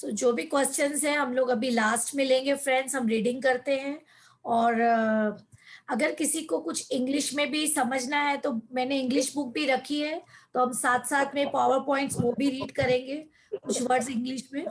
जो भी क्वेश्चंस हैं हम लोग अभी लास्ट में लेंगे फ्रेंड्स, हम रीडिंग करते हैं। और अगर किसी को कुछ इंग्लिश में भी समझना है तो मैंने इंग्लिश बुक भी रखी है, तो हम साथ साथ में पावर पॉइंट्स वो भी रीड करेंगे, कुछ वर्ड्स इंग्लिश में।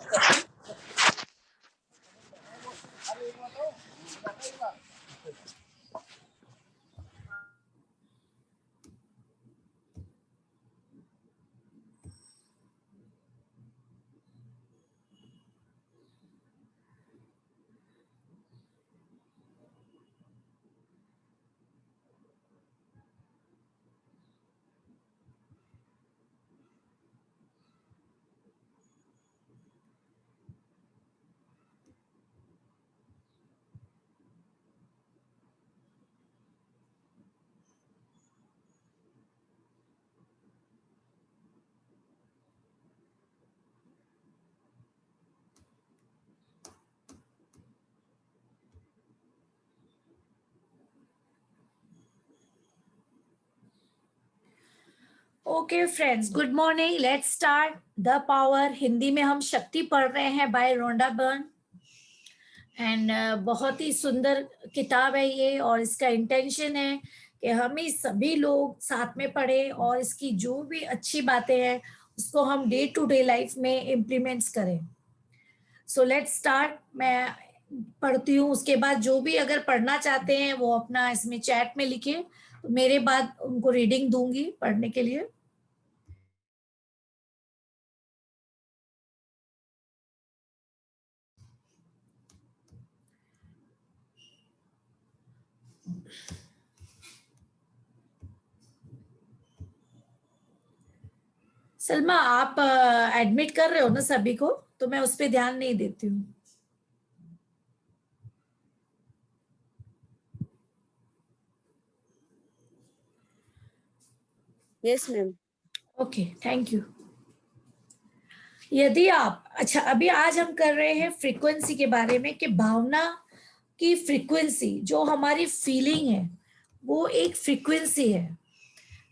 Okay friends, good morning. Let's start the power. Hindi में हम शक्ति पढ़ रहे हैं बाय रोंडा बर्न। एंड बहुत ही सुंदर किताब है ये, और इसका इंटेंशन है कि हम ही सभी लोग साथ में पढ़ें और इसकी जो भी अच्छी बातें हैं उसको हम डे टू डे लाइफ में इम्प्लीमेंट्स करें। So let's start. मैं पढ़ती हूँ, उसके बाद जो भी अगर पढ़ना चाहते हैं वो अपना इसमें चैट में लिखे, तो मेरे बाद उनको रीडिंग दूंगी पढ़ने के लिए। सलमा, आप एडमिट कर रहे हो ना सभी को, तो मैं उस पर ध्यान नहीं देती हूँ। Yes ma'am. Okay, thank you. यदि आप, अच्छा, अभी आज हम कर रहे हैं फ्रीक्वेंसी के बारे में, कि भावना की फ्रीक्वेंसी, जो हमारी फीलिंग है वो एक फ्रीक्वेंसी है।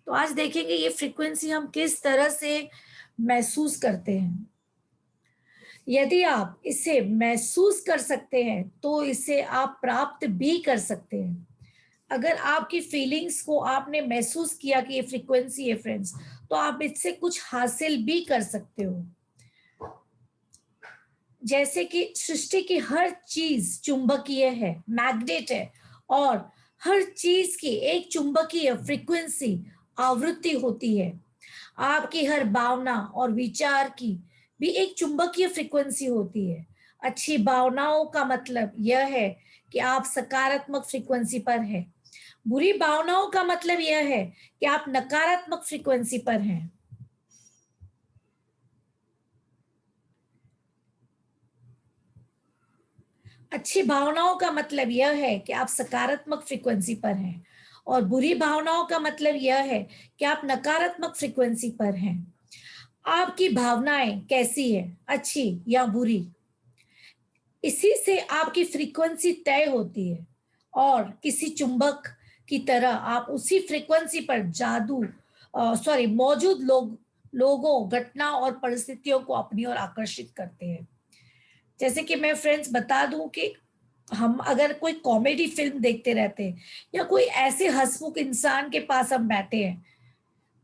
तो आज देखेंगे ये फ्रीक्वेंसी हम किस तरह से महसूस करते हैं। यदि आप इसे महसूस कर सकते हैं तो इसे आप प्राप्त भी कर सकते हैं। अगर आपकी फीलिंग्स को आपने महसूस किया कि ये फ्रीक्वेंसी है फ्रेंड्स, तो आप इससे कुछ हासिल भी कर सकते हो। जैसे कि सृष्टि की हर चीज चुंबकीय है, मैग्नेट है, और हर चीज की एक चुंबकीय फ्रीक्वेंसी आवृत्ति होती है। आपकी हर भावना और विचार की भी एक चुंबकीय फ्रीक्वेंसी होती है। अच्छी भावनाओं का मतलब यह है कि आप सकारात्मक फ्रीक्वेंसी पर हैं। बुरी भावनाओं का मतलब यह है कि आप नकारात्मक फ्रीक्वेंसी पर हैं। अच्छी भावनाओं का मतलब यह है कि आप सकारात्मक फ्रीक्वेंसी पर हैं, और बुरी भावनाओं का मतलब यह है कि आप नकारात्मक फ्रीक्वेंसी पर हैं। आपकी भावनाएं कैसी है, अच्छी या बुरी, इसी से आपकी फ्रीक्वेंसी तय होती है। और किसी चुंबक की तरह आप उसी फ्रीक्वेंसी पर मौजूद लोगों, घटना और परिस्थितियों को अपनी ओर आकर्षित करते हैं। जैसे कि मैं फ्रेंड्स बता दूं कि हम अगर कोई कॉमेडी फिल्म देखते रहते हैं या कोई ऐसे हंसमुख इंसान के पास हम बैठे हैं,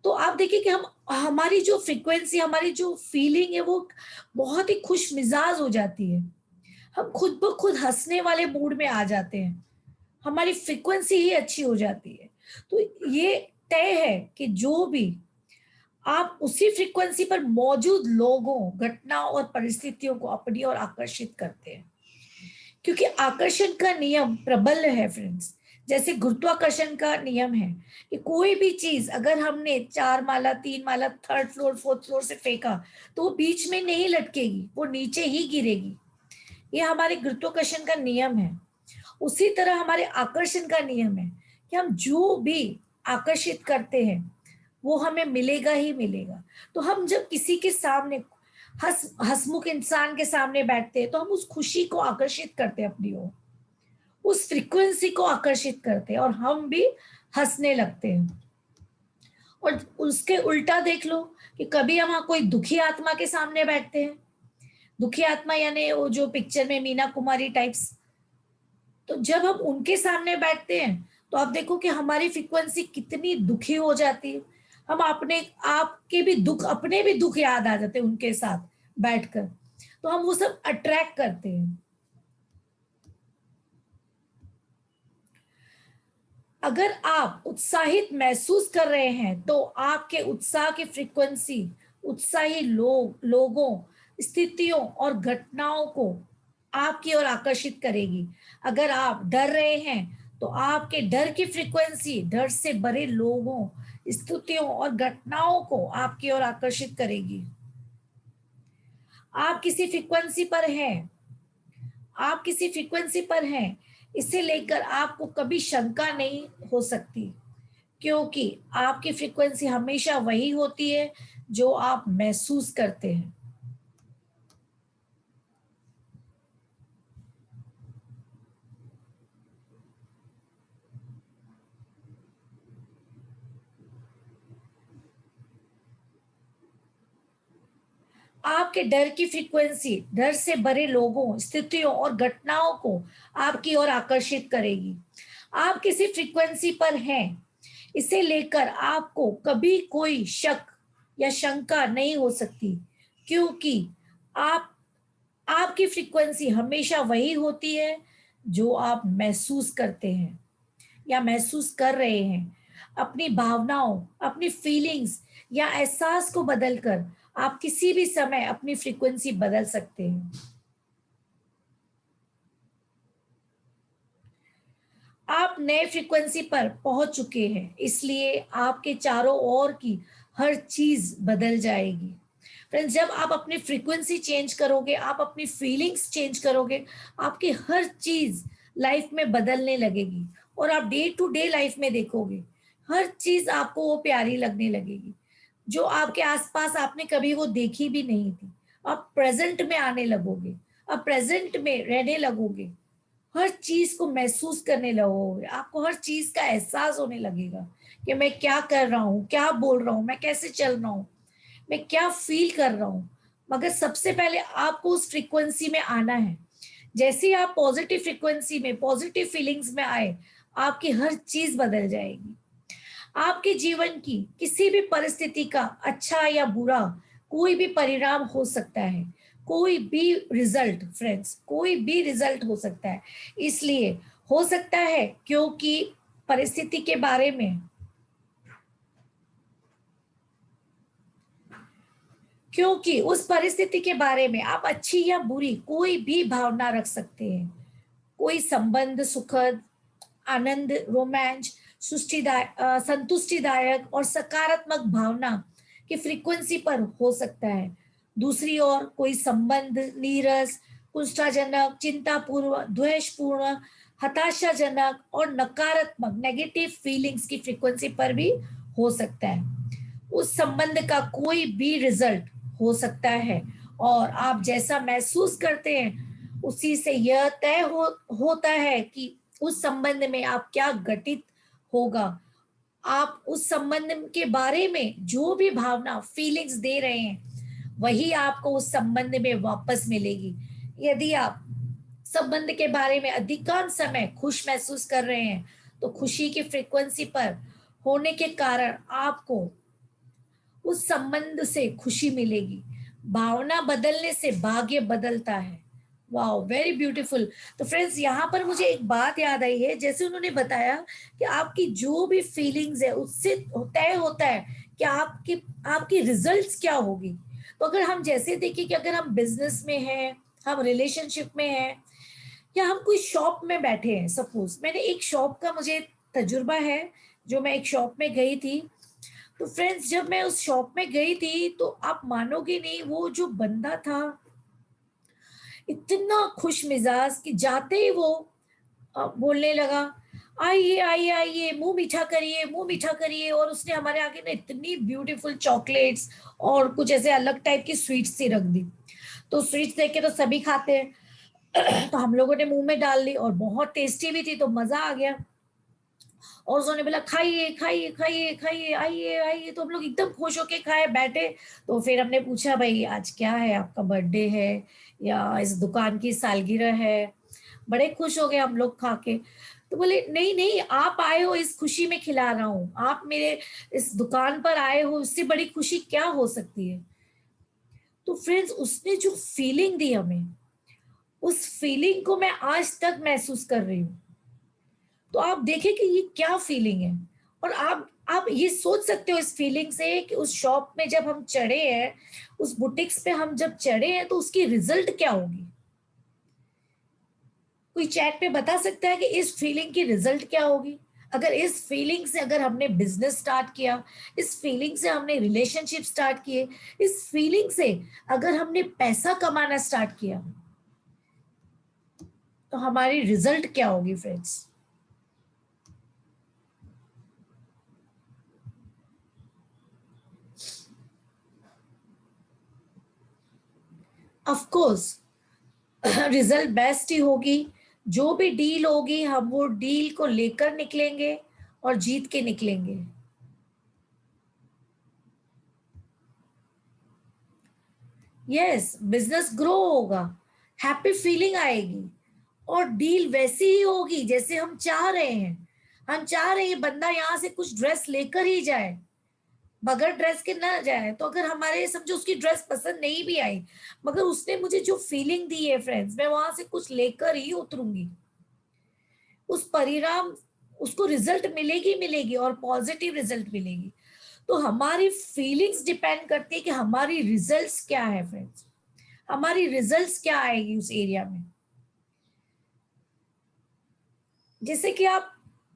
तो आप देखिए कि हम, हमारी जो फ्रीक्वेंसी, हमारी जो फीलिंग है वो बहुत ही खुश मिजाज हो जाती है। हम खुद ब खुद हंसने वाले मूड में आ जाते हैं। हमारी फ्रीक्वेंसी ही अच्छी हो जाती है। तो ये तय है कि जो भी आप उसी फ्रीक्वेंसी पर मौजूद लोगों, घटनाओं और परिस्थितियों को अपनी ओर आकर्षित करते हैं। क्योंकि आकर्षण का नियम प्रबल है फ्रेंड्स। जैसे गुरुत्वाकर्षण का नियम है कि कोई भी चीज अगर हमने 4 माला, 3 माला, 3rd फ्लोर, 4th फ्लोर से फेंका, तो वो बीच में नहीं लटकेगी, वो नीचे ही गिरेगी। ये हमारे गुरुत्वाकर्षण का नियम है। उसी तरह हमारे आकर्षण का नियम है कि हम जो भी आकर्षित करते हैं वो हमें मिलेगा ही मिलेगा। तो हम जब किसी के सामने हंसमुख इंसान के सामने बैठते हैं, तो हम उस खुशी को आकर्षित करते हैं अपनी ओर, उस फ्रीक्वेंसी को आकर्षित करते हैं, और हम भी हंसने लगते हैं। और उसके उल्टा देख लो कि कभी हम कोई दुखी आत्मा के सामने बैठते हैं, दुखी आत्मा यानी वो जो पिक्चर में मीना कुमारी टाइप्स। तो जब हम उनके सामने बैठते हैं तो आप देखो कि हमारी फ्रीक्वेंसी कितनी दुखी हो जाती है। हम अपने आपके भी दुख, अपने भी दुख याद आ जाते हैं उनके साथ बैठकर, तो हम वो सब अट्रैक्ट करते हैं। अगर आप उत्साहित महसूस कर रहे हैं तो आपके उत्साह की फ्रीक्वेंसी उत्साही लोगों, स्थितियों और घटनाओं को आपकी ओर आकर्षित करेगी। अगर आप डर रहे हैं तो आपके डर की फ्रीक्वेंसी डर से भरे लोगों, स्थितियों और घटनाओं को आपकी ओर आकर्षित करेगी। आप किसी फ्रीक्वेंसी पर हैं, आप किसी फ्रीक्वेंसी पर हैं, इसे लेकर आपको कभी शंका नहीं हो सकती, क्योंकि आपकी फ्रीक्वेंसी हमेशा वही होती है जो आप महसूस करते हैं। आपके डर की फ्रीक्वेंसी डर से भरे लोगों, स्थितियों और घटनाओं को आपकी ओर आकर्षित करेगी। आप किसी फ्रीक्वेंसी पर हैं, इसे लेकर आपको कभी कोई शक या शंका नहीं हो सकती, क्योंकि आप आपकी फ्रीक्वेंसी हमेशा वही होती है जो आप महसूस करते हैं या महसूस कर रहे हैं। अपनी भावनाओं, अपनी फीलिंग्स या एहसास को बदलकर आप किसी भी समय अपनी फ्रीक्वेंसी बदल सकते हैं। आप नए फ्रीक्वेंसी पर पहुंच चुके हैं, इसलिए आपके चारों ओर की हर चीज बदल जाएगी। फ्रेंड्स, जब आप अपनी फ्रीक्वेंसी चेंज करोगे, आप अपनी फीलिंग्स चेंज करोगे, आपकी हर चीज लाइफ में बदलने लगेगी और आप डे टू डे लाइफ में देखोगे हर चीज आपको वो प्यारी लगने लगेगी जो आपके आसपास आपने कभी वो देखी भी नहीं थी। आप प्रेजेंट में आने लगोगे, आप प्रेजेंट में रहने लगोगे, हर चीज को महसूस करने लगोगे, आपको हर चीज का एहसास होने लगेगा कि मैं क्या कर रहा हूँ, क्या बोल रहा हूँ, मैं कैसे चल रहा हूँ, मैं क्या फील कर रहा हूँ। मगर सबसे पहले आपको उस फ्रीक्वेंसी में आना है। जैसे ही आप पॉजिटिव फ्रीक्वेंसी में, पॉजिटिव फीलिंग्स में आए, आपकी हर चीज बदल जाएगी। आपके जीवन की किसी भी परिस्थिति का अच्छा या बुरा कोई भी परिणाम हो सकता है, कोई भी रिजल्ट, फ्रेंड्स, कोई भी रिजल्ट हो सकता है। इसलिए हो सकता है क्योंकि परिस्थिति के बारे में, क्योंकि उस परिस्थिति के बारे में आप अच्छी या बुरी कोई भी भावना रख सकते हैं। कोई संबंध सुखद, आनंद, रोमांच, संतुष्टिदायक और सकारात्मक भावना की फ्रीक्वेंसी पर हो सकता है। दूसरी ओर कोई संबंध नीरस, कुष्ठाजनक, चिंतापूर्ण, द्वेषपूर्ण, हताशाजनक और नकारात्मक, नेगेटिव फीलिंग्स की फ्रीक्वेंसी पर भी हो सकता है। उस संबंध का कोई भी रिजल्ट हो सकता है और आप जैसा महसूस करते हैं उसी से यह तय होता है कि उस संबंध में आप क्या घटित होगा। आप उस संबंध के बारे में जो भी भावना, फीलिंग्स दे रहे हैं, वही आपको उस संबंध में वापस मिलेगी। यदि आप संबंध के बारे में अधिकांश समय खुश महसूस कर रहे हैं तो खुशी की फ्रीक्वेंसी पर होने के कारण आपको उस संबंध से खुशी मिलेगी। भावना बदलने से भाग्य बदलता है। Wow, very beautiful. तो फ्रेंड्स, यहाँ पर मुझे एक बात याद आई है, जैसे उन्होंने बताया कि आपकी जो भी फीलिंग्स है उससे तय होता है कि आपकी आपकी रिजल्ट्स क्या होगी। तो अगर हम जैसे देखें कि अगर हम बिजनेस में हैं, हम रिलेशनशिप में हैं, या हम कोई शॉप में बैठे हैं, सपोज मैंने एक शॉप का मुझे तजुर्बा है, जो मैं एक शॉप में गई थी। तो फ्रेंड्स, जब मैं उस शॉप में गई थी तो आप मानोगे नहीं, वो जो बंदा था इतना खुश मिजाज कि जाते ही वो बोलने लगा, आइए आइए आइए, मुंह मीठा करिए, मुंह मीठा करिए। और उसने हमारे आगे ना इतनी ब्यूटीफुल चॉकलेट्स और कुछ ऐसे अलग टाइप की स्वीट्स सी रख दी। तो स्वीट्स देख के तो सभी खाते हैं तो हम लोगों ने मुंह में डाल ली और बहुत टेस्टी भी थी, तो मजा आ गया। और उन्होंने बोला खाइए खाइए खाइए खाइए, आइए आइए, तो हम लोग एकदम खुश होके खाए बैठे। तो फिर हमने पूछा भाई आज क्या है, आपका बर्थडे है या इस दुकान की सालगिरह है? बड़े खुश हो गए हम लोग खा के। तो बोले नहीं नहीं, आप आए हो इस खुशी में खिला रहा हूँ, आप मेरे इस दुकान पर आए हो, इससे बड़ी खुशी क्या हो सकती है? तो फ्रेंड्स, उसने जो फीलिंग दी हमें, उस फीलिंग को मैं आज तक महसूस कर रही हूँ। तो आप देखें कि ये क्या फीलिंग है। और आप ये सोच सकते हो इस फीलिंग से कि उस शॉप में जब हम चढ़े हैं, उस बुटीक्स पे हम जब चढ़े हैं, तो उसकी रिजल्ट क्या होगी। कोई चैट पे बता सकता है कि इस फीलिंग की रिजल्ट क्या होगी? अगर इस फीलिंग से अगर हमने बिजनेस स्टार्ट किया, इस फीलिंग से हमने रिलेशनशिप स्टार्ट किए, इस फीलिंग से अगर हमने पैसा कमाना स्टार्ट किया, तो हमारी रिजल्ट क्या होगी friends? Of course result best ही होगी। जो भी डील होगी, हम वो डील को लेकर निकलेंगे और जीत के निकलेंगे। यस, बिजनेस ग्रो होगा, हैप्पी फीलिंग आएगी, और डील वैसी ही होगी जैसे हम चाह रहे हैं। हम चाह रहे हैं बंदा यहाँ से कुछ ड्रेस लेकर ही जाए, बगैर ड्रेस के ना जाए। तो अगर हमारे समझो उसकी ड्रेस पसंद नहीं भी आई, मगर उसने मुझे जो फीलिंग दी है फ्रेंड्स, मैं वहां से कुछ लेकर ही उतरूंगी। उस परिणाम, उसको रिजल्ट मिलेगी मिलेगी, और पॉजिटिव रिजल्ट मिलेगी। तो हमारी फीलिंग्स डिपेंड करती है कि हमारी रिजल्ट्स क्या है फ्रेंड्स, हमारी रिजल्ट्स क्या आएगी उस एरिया में। जैसे कि आप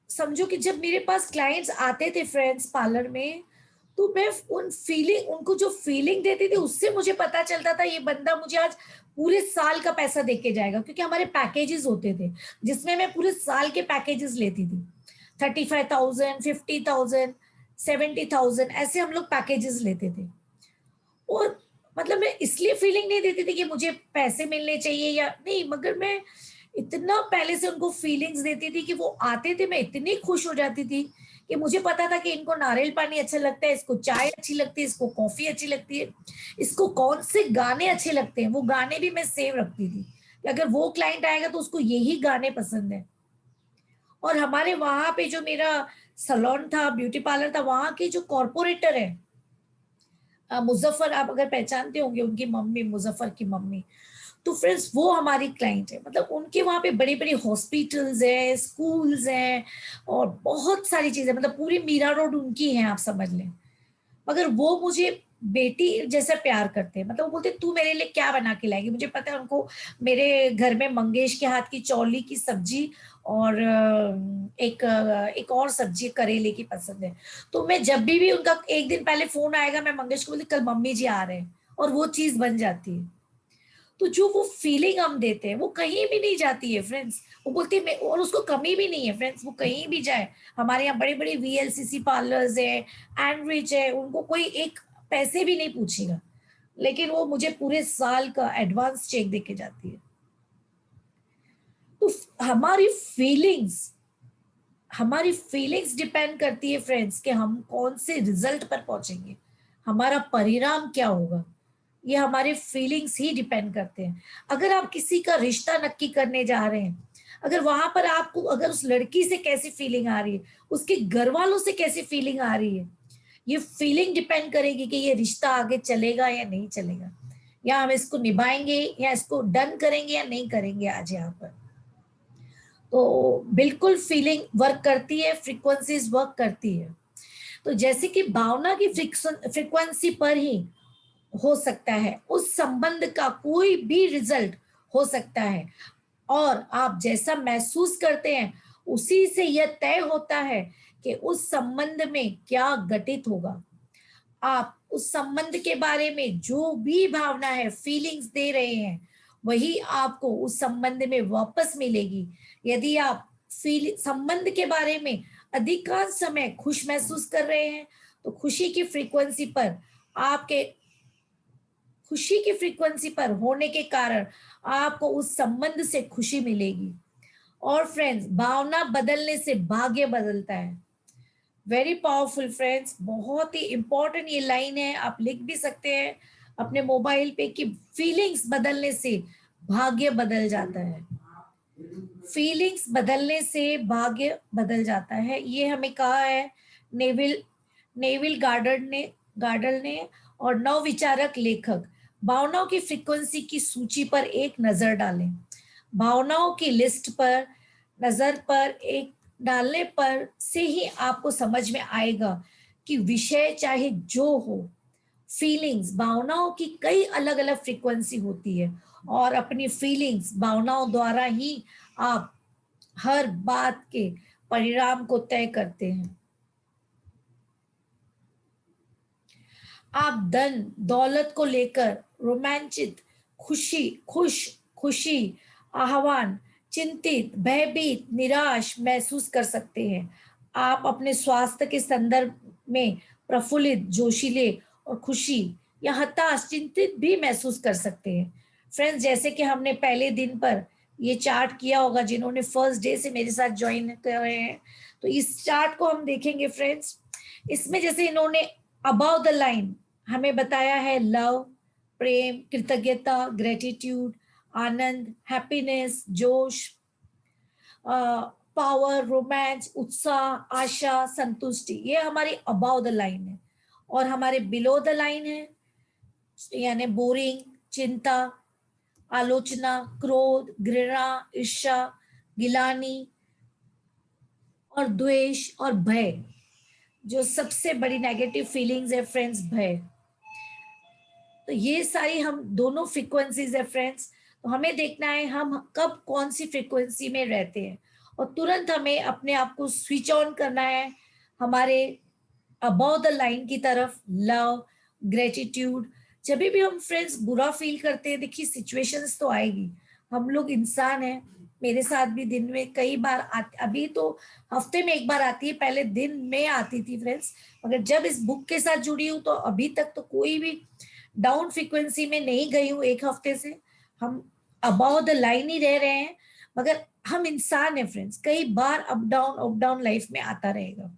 समझो कि जब मेरे पास क्लाइंट्स आते थे फ्रेंड्स पार्लर में, तो मैं उन फीलिंग, उनको जो फीलिंग देती थी, उससे मुझे पता चलता था ये बंदा मुझे आज पूरे साल का पैसा दे के जाएगा। क्योंकि हमारे पैकेजेस होते थे जिसमें मैं पूरे साल के पैकेजेस लेती थी। 35,000, 50,000, 70,000, ऐसे हम लोग पैकेजेस लेते थे। और मतलब मैं इसलिए फीलिंग नहीं देती थी कि मुझे पैसे मिलने चाहिए या नहीं, मगर मैं इतना पहले से उनको फीलिंग्स देती थी कि वो आते थे, मैं इतनी खुश हो जाती थी कि मुझे पता था कि इनको नारियल पानी अच्छा लगता है, इसको चाय अच्छी लगती है, इसको कॉफी अच्छी लगती है, इसको कौन से गाने अच्छे लगते हैं, वो गाने भी मैं सेव रखती थी कि अगर वो क्लाइंट आएगा तो उसको यही गाने पसंद है। और हमारे वहां पे जो मेरा सलोन था, ब्यूटी पार्लर था, वहां के जो कॉर्पोरेटर है, मुजफ्फर, आप अगर पहचानते होंगे, उनकी मम्मी, मुजफ्फर की मम्मी, तो फ्रेंड्स वो हमारी क्लाइंट है। मतलब उनके वहां पे बड़ी बड़ी हॉस्पिटल्स है, स्कूल्स हैं, और बहुत सारी चीजें, मतलब पूरी मीरा रोड उनकी है, आप समझ लें। मगर वो मुझे बेटी जैसा प्यार करते हैं। मतलब वो बोलते तू मेरे लिए क्या बना के लाएगी। मुझे पता है उनको मेरे घर में मंगेश के हाथ की चौली की सब्जी और एक और सब्जी करेले की पसंद है। तो मैं जब भी उनका एक दिन पहले फोन आएगा, मैं मंगेश को बोलती कल मम्मी जी आ रहे हैं, और वो चीज बन जाती है। तो जो वो फीलिंग हम देते हैं वो कहीं भी नहीं जाती है फ्रेंड्स। वो बोलती है मैं, और उसको कमी भी नहीं है फ्रेंड्स, वो कहीं भी जाए। हमारे यहाँ बड़े बड़े वीएलसीसी पार्लर्स है, एंड्रिच है, उनको कोई एक पैसे भी नहीं पूछेगा, लेकिन वो मुझे पूरे साल का एडवांस चेक दे के जाती है। तो हमारी फीलिंग्स, हमारी फीलिंग्स डिपेंड करती है फ्रेंड्स कि हम कौन से रिजल्ट पर पहुंचेंगे, हमारा परिणाम क्या होगा। ये हमारे फीलिंग्स ही डिपेंड करते हैं। अगर आप किसी का रिश्ता नक्की करने जा रहे हैं, अगर वहां पर आपको, अगर उस लड़की से कैसी फीलिंग आ रही है, उसके घर वालों से कैसी फीलिंग आ रही है, ये फीलिंग डिपेंड करेगी कि ये रिश्ता आगे चलेगा या नहीं चलेगा, या हम इसको निभाएंगे या इसको डन करेंगे या नहीं करेंगे आज यहाँ पर। तो बिल्कुल फीलिंग वर्क करती है, फ्रीक्वेंसीज वर्क करती है। तो जैसे कि भावना की फ्रीक्वेंसी पर ही हो सकता है उस संबंध का कोई भी रिजल्ट हो सकता है। और आप जैसा महसूस करते हैं, उसी से यह तय होता है कि उस संबंध में क्या घटित होगा। आप उस संबंध के बारे में जो भी भावना है, फीलिंग्स दे रहे हैं, वही आपको उस संबंध में वापस मिलेगी। यदि आप फील संबंध के बारे में अधिकांश समय खुश महसूस कर रहे हैं, तो खुशी की फ्रीक्वेंसी पर होने के कारण आपको उस संबंध से खुशी मिलेगी। और फ्रेंड्स, भावना बदलने से भाग्य बदलता है। वेरी पावरफुल फ्रेंड्स, बहुत ही इंपॉर्टेंट ये लाइन है, आप लिख भी सकते हैं अपने मोबाइल पे कि फीलिंग्स बदलने से भाग्य बदल जाता है। फीलिंग्स बदलने से भाग्य बदल जाता है, ये हमें कहा है नेविल नेविल गार्डर ने और नवविचारक लेखक। भावनाओं की फ्रीक्वेंसी की सूची पर एक नजर डालें। भावनाओं की लिस्ट पर नजर पर एक डालने पर से ही आपको समझ में आएगा कि विषय चाहे जो हो, फीलिंग्स भावनाओं की कई अलग अलग फ्रीक्वेंसी होती है, और अपनी फीलिंग्स भावनाओं द्वारा ही आप हर बात के परिणाम को तय करते हैं। आप धन दौलत को लेकर रोमांचित, खुशी, आह्वान, चिंतित, भयभीत, निराश महसूस कर सकते हैं। आप अपने स्वास्थ्य के संदर्भ में प्रफुल्लित, जोशीले और खुशी या हताश, चिंतित भी महसूस कर सकते हैं। फ्रेंड्स, जैसे कि हमने पहले दिन पर ये चार्ट किया होगा, जिन्होंने फर्स्ट डे से मेरे साथ ज्वाइन कर रहे हैं, तो इस चार्ट को हम देखेंगे फ्रेंड्स। इसमें जैसे इन्होंने अबाव द लाइन हमें बताया है लव, प्रेम, कृतज्ञता, ग्रेटिट्यूड, आनंद, हैप्पीनेस, जोश, पावर, रोमांस, उत्साह, आशा, संतुष्टि, ये हमारी अबाव द लाइन है। और हमारे बिलो द लाइन है यानी बोरिंग, चिंता, आलोचना, क्रोध, घृणा, ईर्ष्या, गिलानी और द्वेष और भय। जो सबसे बड़ी नेगेटिव फीलिंग्स है फ्रेंड्स, भय। तो ये सारी हम दोनों फ्रीक्वेंसीज है फ्रेंड्स। तो हमें देखना है हम कब कौन सी फ्रीक्वेंसी में रहते हैं, और तुरंत हमें अपने आप को स्विच ऑन करना है हमारे अबव द लाइन की तरफ, लव, ग्रेटिट्यूड। जब भी हम फ्रेंड्स बुरा फील करते हैं, देखिए सिचुएशंस तो आएगी, हम लोग इंसान हैं। मेरे साथ भी दिन में कई बार आती, अभी तो हफ्ते में एक बार आती है, पहले दिन में आती थी फ्रेंड्स। मगर जब इस बुक के साथ जुड़ी हूँ तो अभी तक तो कोई भी डाउन फ्रीक्वेंसी में नहीं गई हूँ। एक हफ्ते से हम अबाउ द लाइन ही रह रहे हैं। मगर हम इंसान है फ्रेंड्स, कई बार अप डाउन लाइफ में आता रहेगा।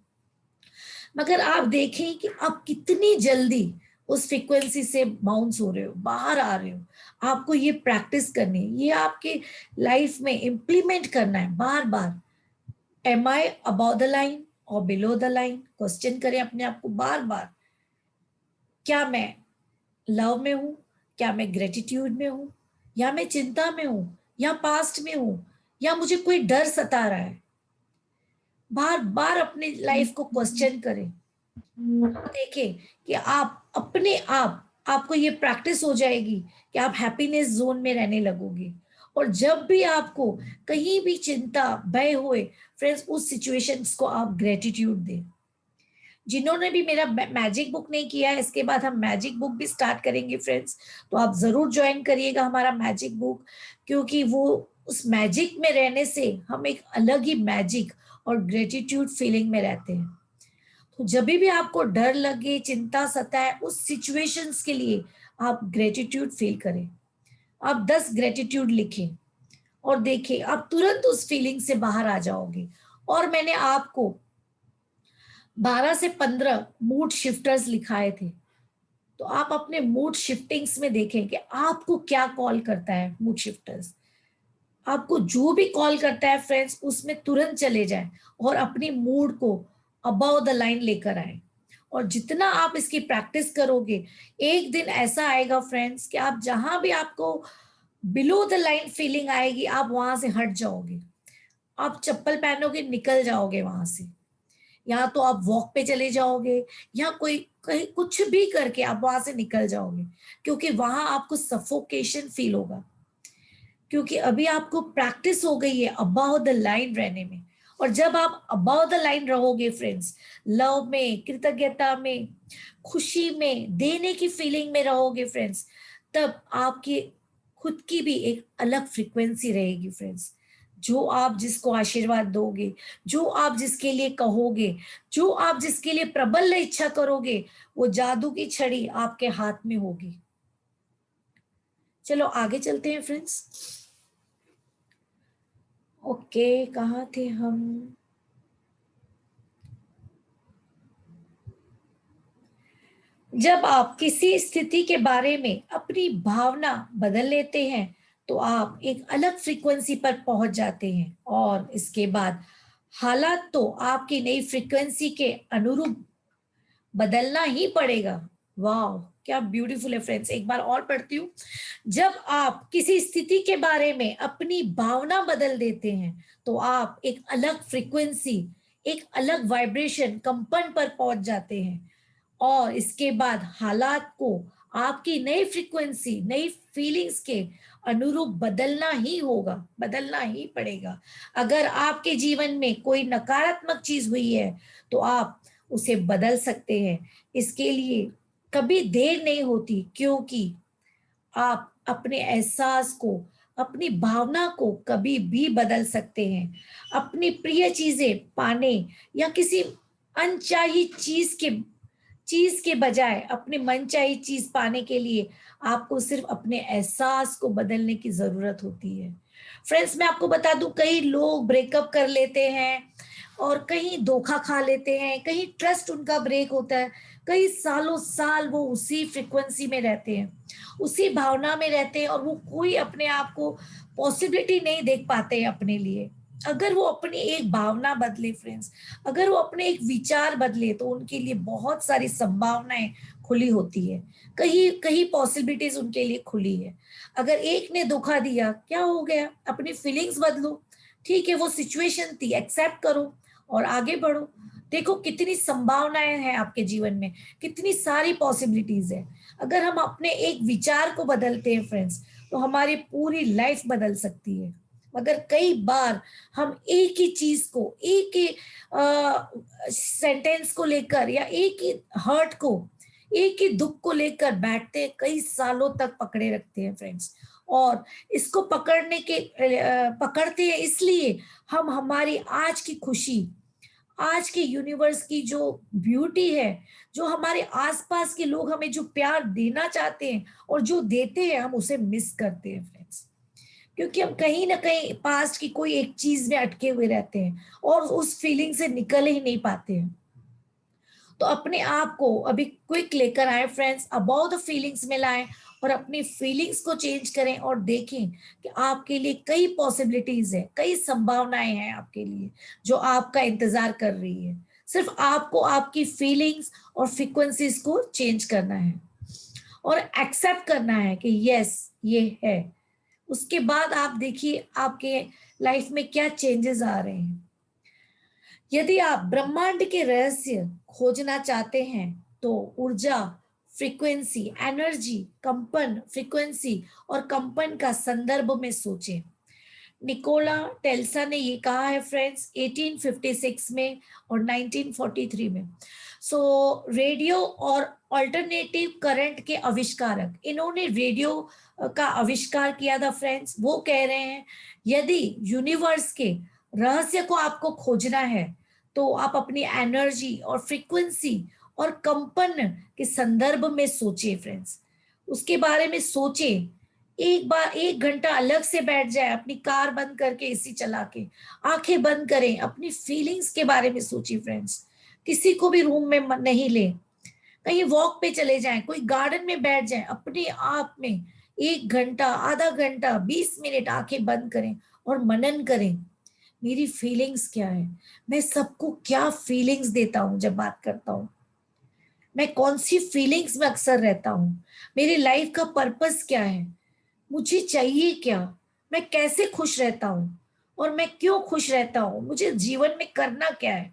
मगर आप देखें कि आप कितनी जल्दी उस फ्रीक्वेंसी से बाउंस हो रहे हो, बाहर आ रहे हो। आपको ये प्रैक्टिस करनी है, ये आपके लाइफ में इम्प्लीमेंट करना है बार बार। Am I above the line और बिलो द लाइन, क्वेश्चन करें अपने आप को बार बार। क्या मैं लव में हूं, क्या मैं ग्रेटिट्यूड में हूं, या मैं चिंता में हूं, या पास्ट में हूं, या मुझे कोई डर सता रहा है। बार बार अपनी लाइफ को क्वेश्चन करें। देखें कि आप अपने आप आपको ये प्रैक्टिस हो जाएगी कि आप हैप्पीनेस जोन में रहने लगोगे। और जब भी आपको कहीं भी चिंता, भय होए फ्रेंड्स, उस सिचुएशंस को आप ग्रेटिट्यूड दें। जिन्होंने भी मेरा मैजिक बुक नहीं किया है, इसके बाद हम मैजिक बुक भी स्टार्ट करेंगे फ्रेंड्स, तो आप जरूर ज्वाइन करिएगा हमारा मैजिक बुक। क्योंकि वो उस मैजिक में रहने से हम एक अलग ही मैजिक और ग्रेटिट्यूड फीलिंग में रहते हैं। तो जब भी आपको डर लगे, चिंता सताए, उस सिचुएशंस के लिए आप ग्रेटिट्यूड फील करें। आप 10 ग्रेटिट्यूड लिखें और देखें, आप तुरंत उस फीलिंग से बाहर आ जाओगे। और मैंने आपको 12 से 15 मूड शिफ्टर्स लिखाए थे, तो आप अपने मूड शिफ्टिंग्स में देखें कि आपको क्या कॉल करता है। मूड शिफ्टर्स आपको जो भी कॉल करता है फ्रेंड्स, उसमें तुरंत चले जाएं और अपनी मूड को अबव द लाइन लेकर आए। और जितना आप इसकी प्रैक्टिस करोगे, एक दिन ऐसा आएगा फ्रेंड्स कि आप जहां भी आपको बिलो द लाइन फीलिंग आएगी, आप वहां से हट जाओगे। आप चप्पल पहनोगे, निकल जाओगे वहां से, या तो आप वॉक पे चले जाओगे, या कोई कहीं कुछ भी करके आप वहां से निकल जाओगे। क्योंकि वहां आपको सफोकेशन फील होगा, क्योंकि अभी आपको प्रैक्टिस हो गई है अबाउ द लाइन रहने में। और जब आप अबाउ द लाइन रहोगे फ्रेंड्स, लव में, कृतज्ञता में, खुशी में, देने की फीलिंग में रहोगे फ्रेंड्स, तब आपकी खुद की भी एक अलग फ्रीक्वेंसी रहेगी फ्रेंड्स। जो आप जिसको आशीर्वाद दोगे, जो आप जिसके लिए कहोगे, जो आप जिसके लिए प्रबल इच्छा करोगे, वो जादू की छड़ी आपके हाथ में होगी। चलो आगे चलते हैं फ्रेंड्स। ओके, कहाँ थे हम? जब आप किसी स्थिति के बारे में अपनी भावना बदल लेते हैं तो आप एक अलग फ्रीक्वेंसी पर पहुंच जाते हैं और इसके बाद हालात तो आपकी नई फ्रीक्वेंसी के अनुरूप बदलना ही पड़ेगा। वाह, क्या ब्यूटीफुल है फ्रेंड्स। एक बार और पढ़ती हूँ। जब आप किसी स्थिति के बारे में अपनी भावना बदल देते हैं तो आप एक अलग फ्रीक्वेंसी, एक अलग वाइब्रेशन, कंपन पर पहुंच जाते हैं और इसके बाद हालात को आपकी नई फ्रीक्वेंसी, नई फीलिंग्स के अनुरूप बदलना ही होगा, बदलना ही पड़ेगा। अगर आपके जीवन में कोई नकारात्मक चीज हुई है तो आप उसे बदल सकते हैं। इसके लिए कभी देर नहीं होती, क्योंकि आप अपने एहसास को, अपनी भावना को कभी भी बदल सकते हैं। अपनी प्रिय चीजें पाने या किसी अनचाही चीज के बजाय अपने मनचाही चीज पाने के लिए आपको सिर्फ अपने एहसास को बदलने की जरूरत होती है। फ्रेंड्स, मैं आपको बता दूं, कई लोग ब्रेकअप कर लेते हैं और कहीं धोखा खा लेते हैं, कहीं ट्रस्ट उनका ब्रेक होता है, कई सालों साल वो उसी फ्रिक्वेंसी में रहते हैं, उसी भावना में रहते हैं और वो कोई अपने आप को पॉसिबिलिटी नहीं देख पाते हैं अपने लिए। अगर वो अपनी एक भावना बदले फ्रेंड्स, अगर वो अपने एक विचार बदले तो उनके लिए बहुत सारी संभावनाएं खुली होती है, कहीं कहीं पॉसिबिलिटीज उनके लिए खुली है। अगर एक ने धोखा दिया, क्या हो गया, अपनी फीलिंग्स बदलो। ठीक है, वो सिचुएशन थी, एक्सेप्ट करो और आगे बढ़ो। देखो कितनी संभावनाएं हैं आपके जीवन में, कितनी सारी पॉसिबिलिटीज है। अगर हम अपने एक विचार को बदलते हैं फ्रेंड्स तो हमारी पूरी लाइफ बदल सकती है। मगर कई बार हम एक ही चीज को, एक ही सेंटेंस को लेकर या एक ही हर्ट को, एक ही दुख को लेकर बैठते हैं, कई सालों तक पकड़े रखते हैं फ्रेंड्स। और इसको पकड़ते हैं इसलिए हम हमारी आज की खुशी, आज के यूनिवर्स की जो ब्यूटी है, जो हमारे आसपास के लोग हमें जो प्यार देना चाहते हैं और जो देते हैं, हम उसे मिस करते हैं फ्रेंड्स। क्योंकि हम कहीं ना कहीं पास्ट की कोई एक चीज में अटके हुए रहते हैं और उस फीलिंग से निकल ही नहीं पाते हैं। तो अपने आप को अभी क्विक लेकर आए फ्रेंड्स, अबाउट द फीलिंग्स में लाएं और अपनी फीलिंग्स को चेंज करें और देखें कि आपके लिए कई पॉसिबिलिटीज है, कई संभावनाएं हैं आपके लिए जो आपका इंतजार कर रही है। सिर्फ आपको आपकी फीलिंग्स और फ्रीक्वेंसीज को चेंज करना है और एक्सेप्ट करना है कि यस, ये है। उसके बाद आप देखिए आपके लाइफ में क्या चेंजेस आ रहे हैं। यदि आप ब्रह्मांड के रहस्य खोजना चाहते हैं तो ऊर्जा, फ्रीक्वेंसी, एनर्जी, कंपन, फ्रीक्वेंसी और कंपन का संदर्भ में सोचें। निकोला टेस्ला ने ये कहा है फ्रेंड्स 1856 में और 1943 में। रेडियो और अल्टरनेटिव करंट के आविष्कारक, इन्होंने रेडियो का आविष्कार किया था फ्रेंड्स। वो कह रहे हैं यदि यूनिवर्स के रहस्य को आपको खोजना है तो आप अपनी एनर्जी और फ्रीक्वेंसी और कंपन के संदर्भ में सोचिए फ्रेंड्स। उसके बारे में सोचें। एक बार 1 घंटा अलग से बैठ जाए, अपनी कार बंद करके, एसी चला के, आंखें बंद करें, अपनी फीलिंग्स के बारे में सोचिए फ्रेंड्स। किसी को भी रूम में नहीं ले, कहीं वॉक पे चले जाएं, कोई गार्डन में बैठ जाएं, अपने आप में 1 घंटा, आधा घंटा, 20 मिनट आंखें बंद करें और मनन करें। मेरी फीलिंग्स क्या है, मैं सबको क्या फीलिंग्स देता हूँ जब बात करता हूँ, मैं कौन सी फीलिंग्स में अक्सर रहता हूँ, मेरी लाइफ का पर्पस क्या है, मुझे चाहिए क्या, मैं कैसे खुश रहता हूँ और मैं क्यों खुश रहता हूँ, मुझे जीवन में करना क्या है,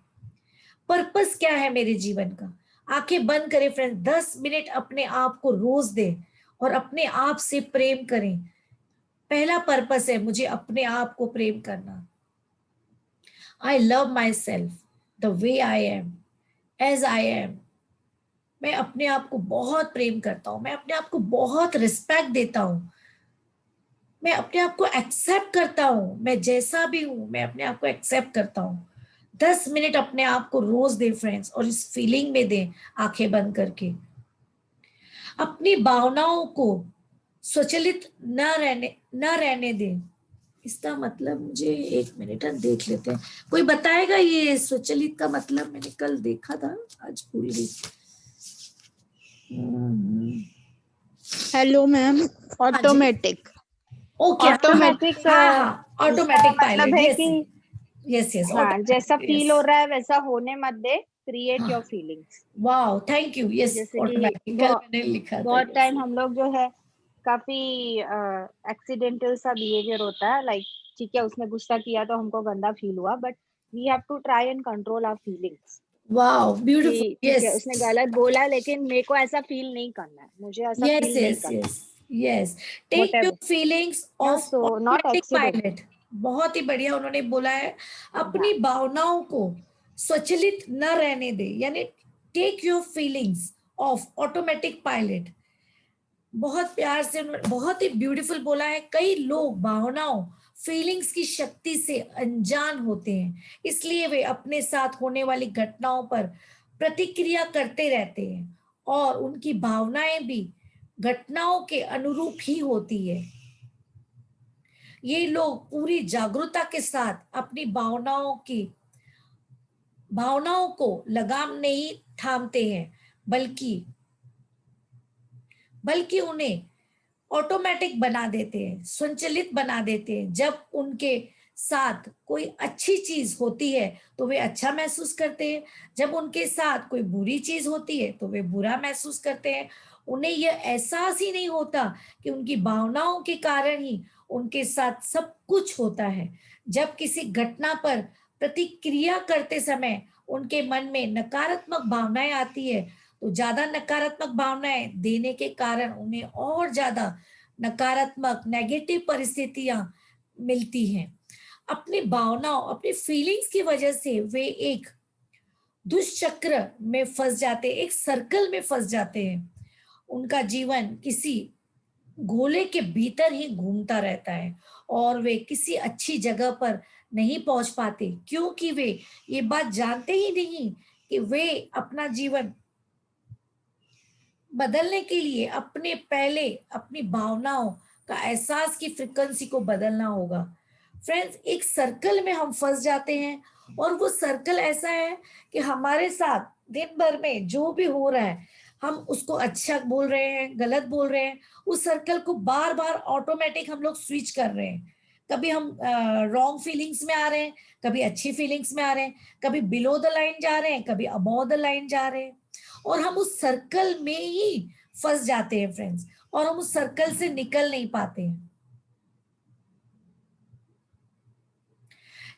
पर्पस क्या है मेरे जीवन का। आंखें बंद करें फ्रेंड, 10 मिनट अपने आप को रोज दें और अपने आप से प्रेम करें। पहला पर्पस है मुझे अपने आप को प्रेम करना। I love myself the way I am, as I am. मैं अपने आप को बहुत प्रेम करता हूँ, मैं अपने आप को बहुत रिस्पेक्ट देता हूँ, मैं अपने आप को एक्सेप्ट करता हूँ, मैं जैसा भी हूँ मैं अपने आप को एक्सेप्ट करता हूँ। 10 मिनट अपने आप को रोज दें फ्रेंड्स और इस फीलिंग में दें, आंखें बंद करके। अपनी भावनाओं को स्वचालित न रहने दें। इसका मतलब मुझे 1 मिनट देख लेते हैं, कोई बताएगा ये स्वचालित का मतलब? मैंने कल देखा था, आज भूल गई। हेलो मैम, हाँ जी, ऑटोमेटिक। ओके, ऑटोमेटिक हाँ हाँ, इसका ऑटोमेटिक मतलब पायलट, है यस कि यस यस, हाँ, जैसा ऑटोमेटिक, फील यस। हो रहा है वैसा होने मत दे, क्रिएट योर हाँ, feelings. Wow, thank you, yes, जैसे कि ऑटोमेटिक कल मैंने लिखा था, बहुत यस। टाइम हम लोग जो है काफी एक्सीडेंटल सा बिहेवियर होता है, लाइक ठीक है उसने गुस्सा किया तो हमको गंदा फील हुआ, but we have to try and control our feelings. Wow, beautiful, कि ठीक है यस उसने गलत बोला लेकिन मेरे को ऐसा फील नहीं करना है, मुझे ऐसा यस फील नहीं यस करना, yes yes, take your whatever. Feelings या of so not automatic accident. Pilot. बहुत ही बढ़िया उन्होंने बोला है, हाँ अपनी भावनाओं को स्वचालित न रहने दे, यानी take your feelings off automatic pilot. बहुत प्यार से बहुत ही ब्यूटीफुल बोला है। कई लोग भावनाओं, फीलिंग्स की शक्ति से अनजान होते हैं, इसलिए वे अपने साथ होने वाली घटनाओं पर प्रतिक्रिया करते रहते हैं, और उनकी भावनाएं भी घटनाओं के अनुरूप ही होती है। ये लोग पूरी जागरूकता के साथ अपनी भावनाओं को लगाम नहीं थामते हैं, बल्कि उन्हें ऑटोमेटिक बना देते हैं, संचलित बना देते हैं। जब उनके साथ कोई अच्छी चीज होती है तो वे अच्छा महसूस करते हैं, जब उनके साथ कोई बुरी चीज होती है तो वे बुरा महसूस करते हैं। उन्हें यह एहसास ही नहीं होता कि उनकी भावनाओं के कारण ही उनके साथ सब कुछ होता है। जब किसी घटना पर प्रतिक्रिया करते समय उनके मन में नकारात्मक भावनाएं आती है, तो ज्यादा नकारात्मक भावनाएं देने के कारण उन्हें और ज्यादा नकारात्मक नेगेटिव परिस्थितियां मिलती हैं। अपनी भावनाओं, अपनी फीलिंग्स की वजह से वे एक दुष्चक्र में फंस जाते हैं, एक सर्कल में फंस जाते हैं। उनका जीवन किसी गोले के भीतर ही घूमता रहता है, और वे किसी अच्छी जगह पर नहीं पहुंच पाते, क्योंकि वे ये बात जानते ही नहीं कि वे अपना जीवन बदलने के लिए अपनी भावनाओं का एहसास की फ्रिक्वेंसी को बदलना होगा। फ्रेंड्स, एक सर्कल में हम फंस जाते हैं, और वो सर्कल ऐसा है कि हमारे साथ दिन भर में जो भी हो रहा है, हम उसको अच्छा बोल रहे हैं, गलत बोल रहे हैं, उस सर्कल को बार बार ऑटोमेटिक हम लोग स्विच कर रहे हैं। कभी हम रॉन्ग फीलिंग्स में आ रहे हैं, कभी अच्छी फीलिंग्स में आ रहे हैं, कभी बिलो द लाइन जा रहे हैं, कभी अबव द लाइन जा रहे हैं, और हम उस सर्कल में ही फंस जाते हैं फ्रेंड्स, और हम उस सर्कल से निकल नहीं पाते हैं।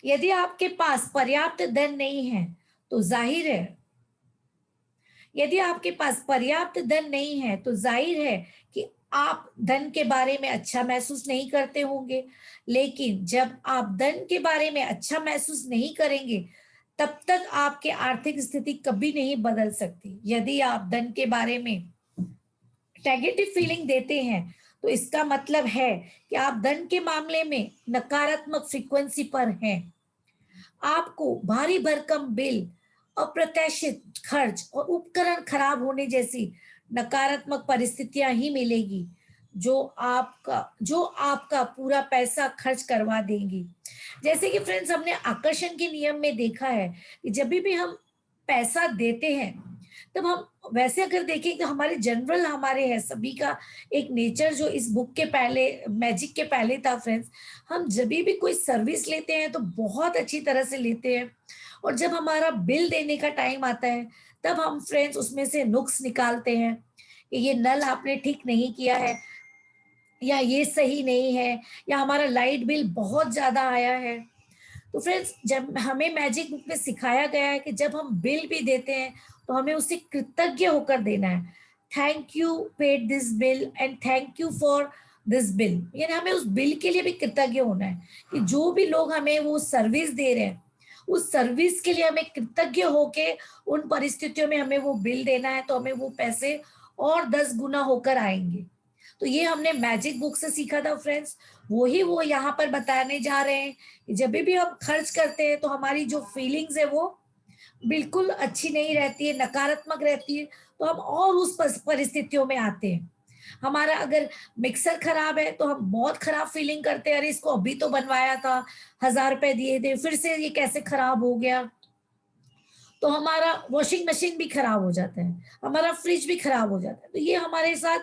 यदि आपके पास पर्याप्त धन नहीं है तो जाहिर है यदि आपके पास पर्याप्त धन नहीं है तो जाहिर है कि आप धन के बारे में अच्छा महसूस नहीं करते होंगे। लेकिन जब आप धन के बारे में अच्छा महसूस नहीं करेंगे, तब तक आपकी आर्थिक स्थिति कभी नहीं बदल सकती। यदि आप धन के बारे में नेगेटिव फीलिंग देते हैं, तो इसका मतलब है कि आप धन के मामले में नकारात्मक फ्रीक्वेंसी पर हैं। आपको भारी भरकम बिल, अप्रत्याशित खर्च और उपकरण खराब होने जैसी नकारात्मक परिस्थितियां ही मिलेगी, जो आपका पूरा पैसा खर्च करवा देंगी। जैसे कि फ्रेंड्स, हमने आकर्षण के नियम में देखा है कि जब भी हम पैसा देते हैं, तब हम वैसे अगर देखें तो हमारे जनरल हमारे है सभी का एक नेचर जो इस बुक के पहले, मैजिक के पहले था फ्रेंड्स। हम जब भी कोई सर्विस लेते हैं तो बहुत अच्छी तरह से लेते हैं, और जब हमारा बिल देने का टाइम आता है, तब हम फ्रेंड्स उसमें से नुक्स निकालते हैं कि ये नल आपने ठीक नहीं किया है, या ये सही नहीं है, या हमारा लाइट बिल बहुत ज्यादा आया है। तो फ्रेंड्स, जब हमें मैजिक बुक में सिखाया गया है कि जब हम बिल भी देते हैं तो हमें उसे कृतज्ञ होकर देना है। Thank you paid this bill and thank you for this bill, यानी हमें उस बिल के लिए भी कृतज्ञ होना है कि जो भी लोग हमें वो सर्विस दे रहे हैं, उस सर्विस के लिए हमें कृतज्ञ होके उन परिस्थितियों में हमें वो बिल देना है, तो हमें वो पैसे और 10 गुना होकर आएंगे। तो ये हमने मैजिक बुक से सीखा था फ्रेंड्स। वो यहाँ पर बताने जा रहे हैं कि जब भी हम खर्च करते हैं तो हमारी जो फीलिंग्स है वो बिल्कुल अच्छी नहीं रहती है, नकारात्मक रहती है, तो हम और उस परिस्थितियों में आते हैं। हमारा अगर मिक्सर खराब है तो हम बहुत खराब फीलिंग करते हैं, अरे इसको अभी तो बनवाया था, 1000 रुपए दिए थे, फिर से ये कैसे खराब हो गया। तो हमारा वॉशिंग मशीन भी खराब हो जाता है, हमारा फ्रिज भी खराब हो जाता है। तो ये हमारे साथ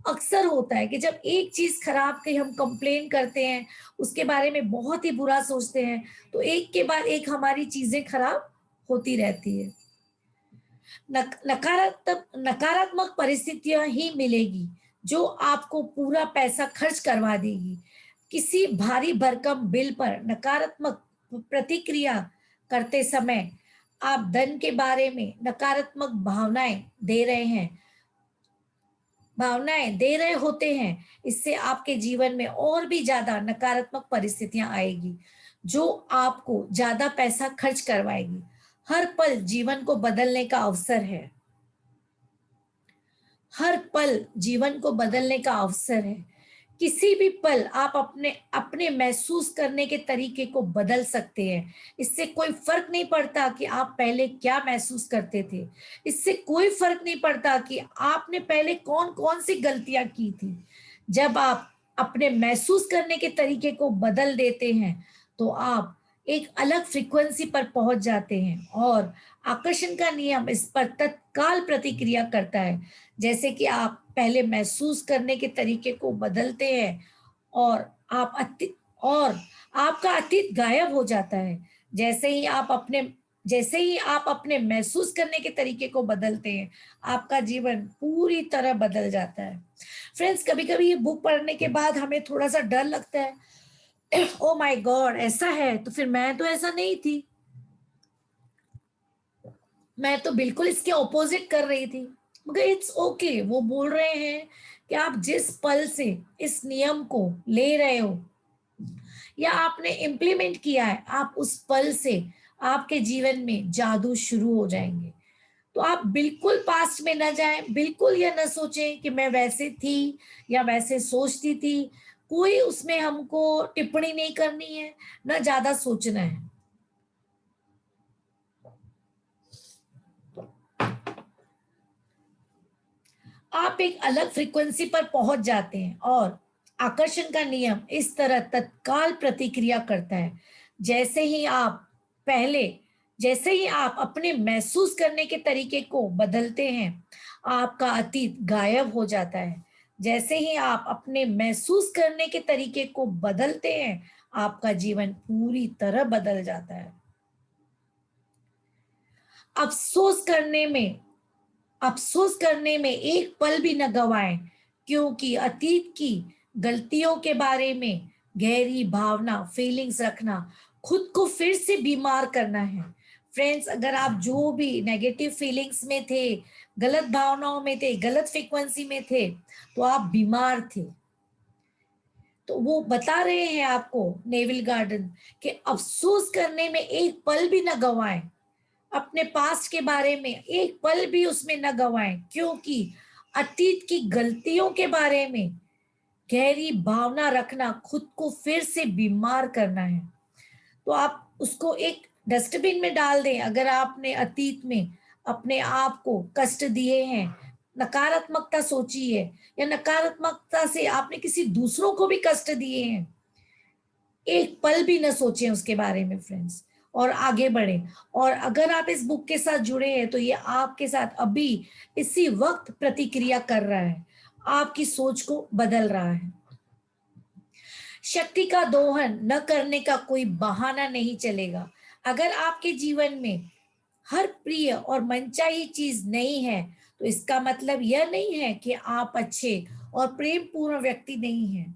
अक्सर होता है कि जब एक चीज खराब की हम कंप्लेन करते हैं, उसके बारे में बहुत ही बुरा सोचते हैं, तो एक के बाद एक हमारी चीजें खराब होती रहती है। नकारात्मक परिस्थितियां ही मिलेगी जो आपको पूरा पैसा खर्च करवा देगी। किसी भारी भरकम बिल पर नकारात्मक प्रतिक्रिया करते समय आप धन के बारे में नकारात्मक भावनाएं दे रहे होते हैं। इससे आपके जीवन में और भी ज्यादा नकारात्मक परिस्थितियां आएगी जो आपको ज्यादा पैसा खर्च करवाएगी। हर पल जीवन को बदलने का अवसर है। हर पल जीवन को बदलने का अवसर है। किसी भी पल आप अपने अपने महसूस करने के तरीके को बदल सकते हैं। इससे कोई फर्क नहीं पड़ता कि आप पहले क्या महसूस करते थे। इससे कोई फर्क नहीं पड़ता कि आपने पहले कौन कौन सी गलतियां की थी। जब आप अपने महसूस करने के तरीके को बदल देते हैं तो आप एक अलग फ्रीक्वेंसी पर पहुंच जाते हैं और आकर्षण का नियम इस पर तत्काल प्रतिक्रिया करता है। जैसे कि आप पहले महसूस करने के तरीके को बदलते हैं और और आपका अतीत गायब हो जाता है। जैसे ही आप अपने महसूस करने के तरीके को बदलते हैं, आपका जीवन पूरी तरह बदल जाता है। फ्रेंड्स, कभी कभी ये बुक पढ़ने के बाद हमें थोड़ा सा डर लगता है, ओ माय गॉड, ऐसा है तो फिर मैं तो ऐसा नहीं थी, मैं तो बिल्कुल इसके ऑपोजिट कर रही थी। मगर इट्स ओके, वो बोल रहे हैं कि आप जिस पल से इस नियम को ले रहे हो या आपने इम्प्लीमेंट किया है, आप उस पल से आपके जीवन में जादू शुरू हो जाएंगे। तो आप बिल्कुल पास्ट में न जाएं, बिल्कुल यह न सोचें कि मैं वैसे थी या वैसे सोचती थी। कोई उसमें हमको टिप्पणी नहीं करनी है, न ज्यादा सोचना है। आप एक अलग फ्रीक्वेंसी पर पहुंच जाते हैं और आकर्षण का नियम इस तरह तत्काल प्रतिक्रिया करता है। जैसे ही आप पहले जैसे ही आप अपने महसूस करने के तरीके को बदलते हैं, आपका अतीत गायब हो जाता है। जैसे ही आप अपने महसूस करने के तरीके को बदलते हैं, आपका जीवन पूरी तरह बदल जाता है। अफसोस करने में अफसोस करने में एक पल भी न गवाएं, क्योंकि अतीत की गलतियों के बारे में गहरी भावना फीलिंग्स रखना खुद को फिर से बीमार करना है। फ्रेंड्स, अगर आप जो भी नेगेटिव फीलिंग्स में थे, गलत भावनाओं में थे, गलत फ्रीक्वेंसी में थे, तो आप बीमार थे। तो वो बता रहे हैं आपको, नेविल गार्डन, कि अफसोस करने में एक पल भी न गवाएं, अपने पास्ट के बारे में एक पल भी उसमें न गवाएं, क्योंकि अतीत की गलतियों के बारे में गहरी भावना रखना खुद को फिर से बीमार करना है। तो आप उसको एक डस्टबिन में डाल दें। अगर आपने अतीत में अपने आप को कष्ट दिए हैं, नकारात्मकता सोची है, या नकारात्मकता से आपने किसी दूसरों को भी कष्ट दिए हैं, एक पल भी न सोचें उसके बारे में फ्रेंड्स, और आगे बढ़ें। और अगर आप इस बुक के साथ जुड़े हैं तो ये आपके साथ अभी इसी वक्त प्रतिक्रिया कर रहा है, आपकी सोच को बदल रहा है। शक्ति का दोहन न करने का कोई बहाना नहीं चलेगा। अगर आपके जीवन में हर प्रिय और मनचाही चीज नहीं है, तो इसका मतलब यह नहीं है कि आप अच्छे और प्रेम पूर्ण व्यक्ति नहीं हैं।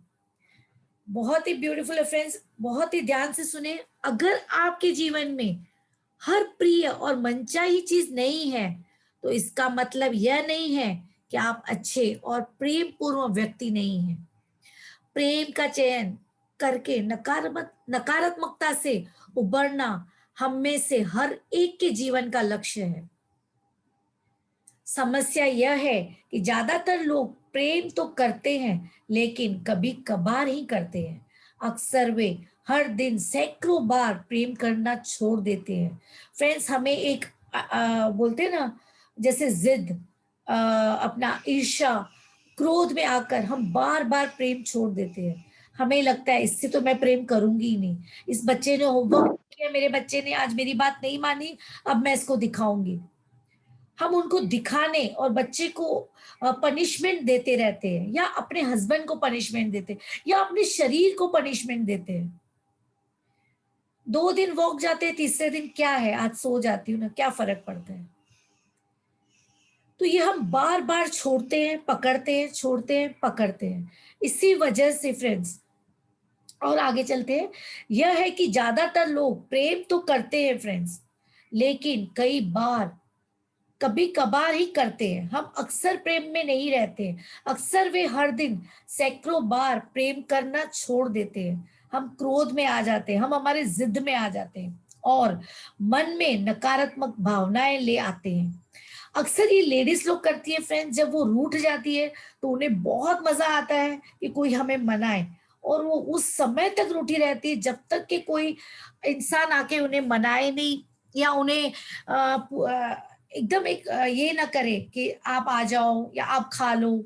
बहुत ही ब्यूटीफुल है फ्रेंड्स, बहुत ही ध्यान से सुने। अगर आपके जीवन में हर प्रिय और मनचाही चीज नहीं है, तो इसका मतलब यह नहीं है कि आप अच्छे और प्रेम पूर्ण व्यक्ति नहीं हैं। प्रेम का चयन करके नकारात्मकता से उबरना हम में से हर एक के जीवन का लक्ष्य है। समस्या यह है कि ज्यादातर लोग प्रेम तो करते हैं, लेकिन कभी कभार ही करते हैं। अक्सर वे हर दिन सैकड़ों बार प्रेम करना छोड़ देते हैं। फ्रेंड्स, हमें एक बोलते हैं ना, जैसे जिद, अपना ईर्ष्या, क्रोध में आकर हम बार बार प्रेम छोड़ देते हैं। हमें लगता है इससे तो मैं प्रेम करूंगी ही नहीं, इस बच्चे ने होमवर्क किया, मेरे बच्चे ने आज मेरी बात नहीं मानी, अब मैं इसको दिखाऊंगी। हम उनको दिखाने और बच्चे को पनिशमेंट देते रहते हैं, या अपने हस्बैंड को पनिशमेंट देते हैं, या अपने शरीर को पनिशमेंट देते हैं। 2 दिन वॉक जाते हैं, तीसरे दिन क्या है, आज सो जाती हूँ ना, क्या फर्क पड़ता है। तो ये हम बार बार छोड़ते हैं, पकड़ते हैं, छोड़ते हैं, पकड़ते हैं। इसी वजह से फ्रेंड्स, और आगे चलते हैं, यह है कि ज्यादातर लोग प्रेम तो करते हैं फ्रेंड्स, लेकिन कई बार, कभी कभार ही करते हैं। हम अक्सर प्रेम में नहीं रहते हैं। अक्सर वे हर दिन सैकड़ों बार प्रेम करना छोड़ देते हैं। हम क्रोध में आ जाते हैं, हम हमारे जिद में आ जाते हैं और मन में नकारात्मक भावनाएं ले आते हैं। अक्सर ये लेडीज लोग करती है फ्रेंड्स, जब वो रूठ जाती है तो उन्हें बहुत मजा आता है कि कोई हमें मनाए, और वो उस समय तक रूठी रहती है जब तक कि कोई इंसान आके उन्हें मनाए नहीं, या उन्हें एकदम एक ये ना करे कि आप आ जाओ या आप खा लो।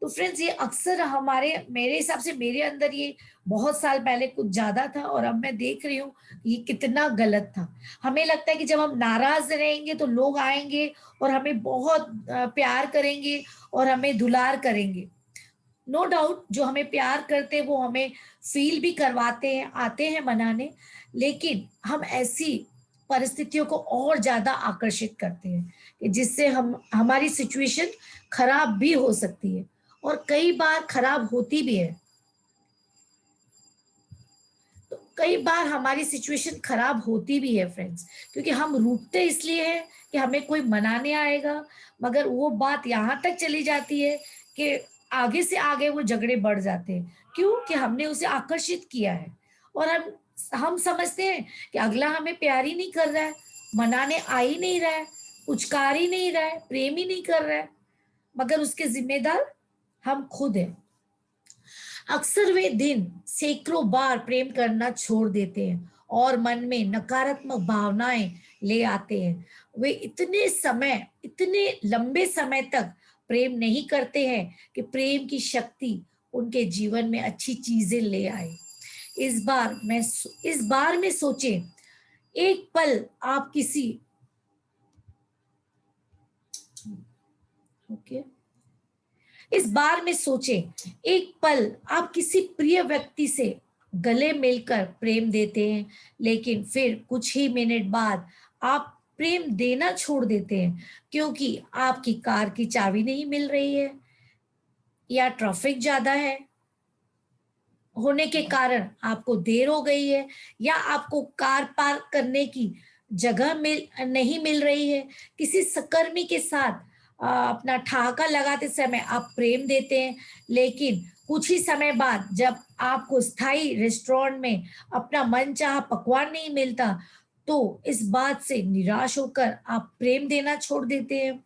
तो फ्रेंड्स, ये अक्सर हमारे, मेरे हिसाब से मेरे अंदर ये बहुत साल पहले कुछ ज्यादा था, और अब मैं देख रही हूँ ये कितना गलत था। हमें लगता है कि जब हम नाराज रहेंगे तो लोग आएंगे और हमें बहुत प्यार करेंगे और हमें दुलार करेंगे। नो डाउट, जो हमें प्यार करते हैं वो हमें फील भी करवाते हैं, आते हैं मनाने, लेकिन हम ऐसी परिस्थितियों को और ज्यादा आकर्षित करते हैं कि जिससे हम, हमारी सिचुएशन खराब भी हो सकती है, और कई बार खराब होती भी है। तो कई बार हमारी सिचुएशन खराब होती भी है फ्रेंड्स, क्योंकि हम रूठते इसलिए हैं कि हमें कोई मनाने आएगा, मगर वो बात यहाँ तक चली जाती है कि आगे से आगे वो झगड़े बढ़ जाते हैं। क्यों? कि हमने उसे आकर्षित किया है, और हम समझते हैं कि अगला हमें प्यार ही नहीं कर रहा है, मनाने आ ही नहीं रहा है, पुचकार ही नहीं रहा है, प्रेम ही नहीं कर रहा है, मगर उसके जिम्मेदार हम खुद हैं। अक्सर वे दिन सैकड़ों बार प्रेम करना छोड़ देते हैं और मन में नकारात्मक भावनाएं ले आते हैं। वे इतने लंबे समय तक प्रेम नहीं करते हैं कि प्रेम की शक्ति उनके जीवन में अच्छी चीजें ले आए। इस बार में सोचें, एक पल आप किसी, ओके, इस बार में सोचें, एक पल आप किसी प्रिय व्यक्ति से गले मिलकर प्रेम देते हैं, लेकिन फिर कुछ ही मिनट बाद आप प्रेम देना छोड़ देते हैं, क्योंकि आपकी कार की चाबी नहीं मिल रही है, या ट्रैफिक ज्यादा है होने के कारण आपको देर हो गई है, या आपको कार पार्क करने की जगह नहीं मिल रही है। किसी सहकर्मी के साथ अपना ठहाका लगाते समय आप प्रेम देते हैं, लेकिन कुछ ही समय बाद जब आपको स्थायी रेस्टोरेंट में अपना मनचाहा पकवान नहीं मिलता, तो इस बात से निराश होकर आप प्रेम देना छोड़ देते हैं।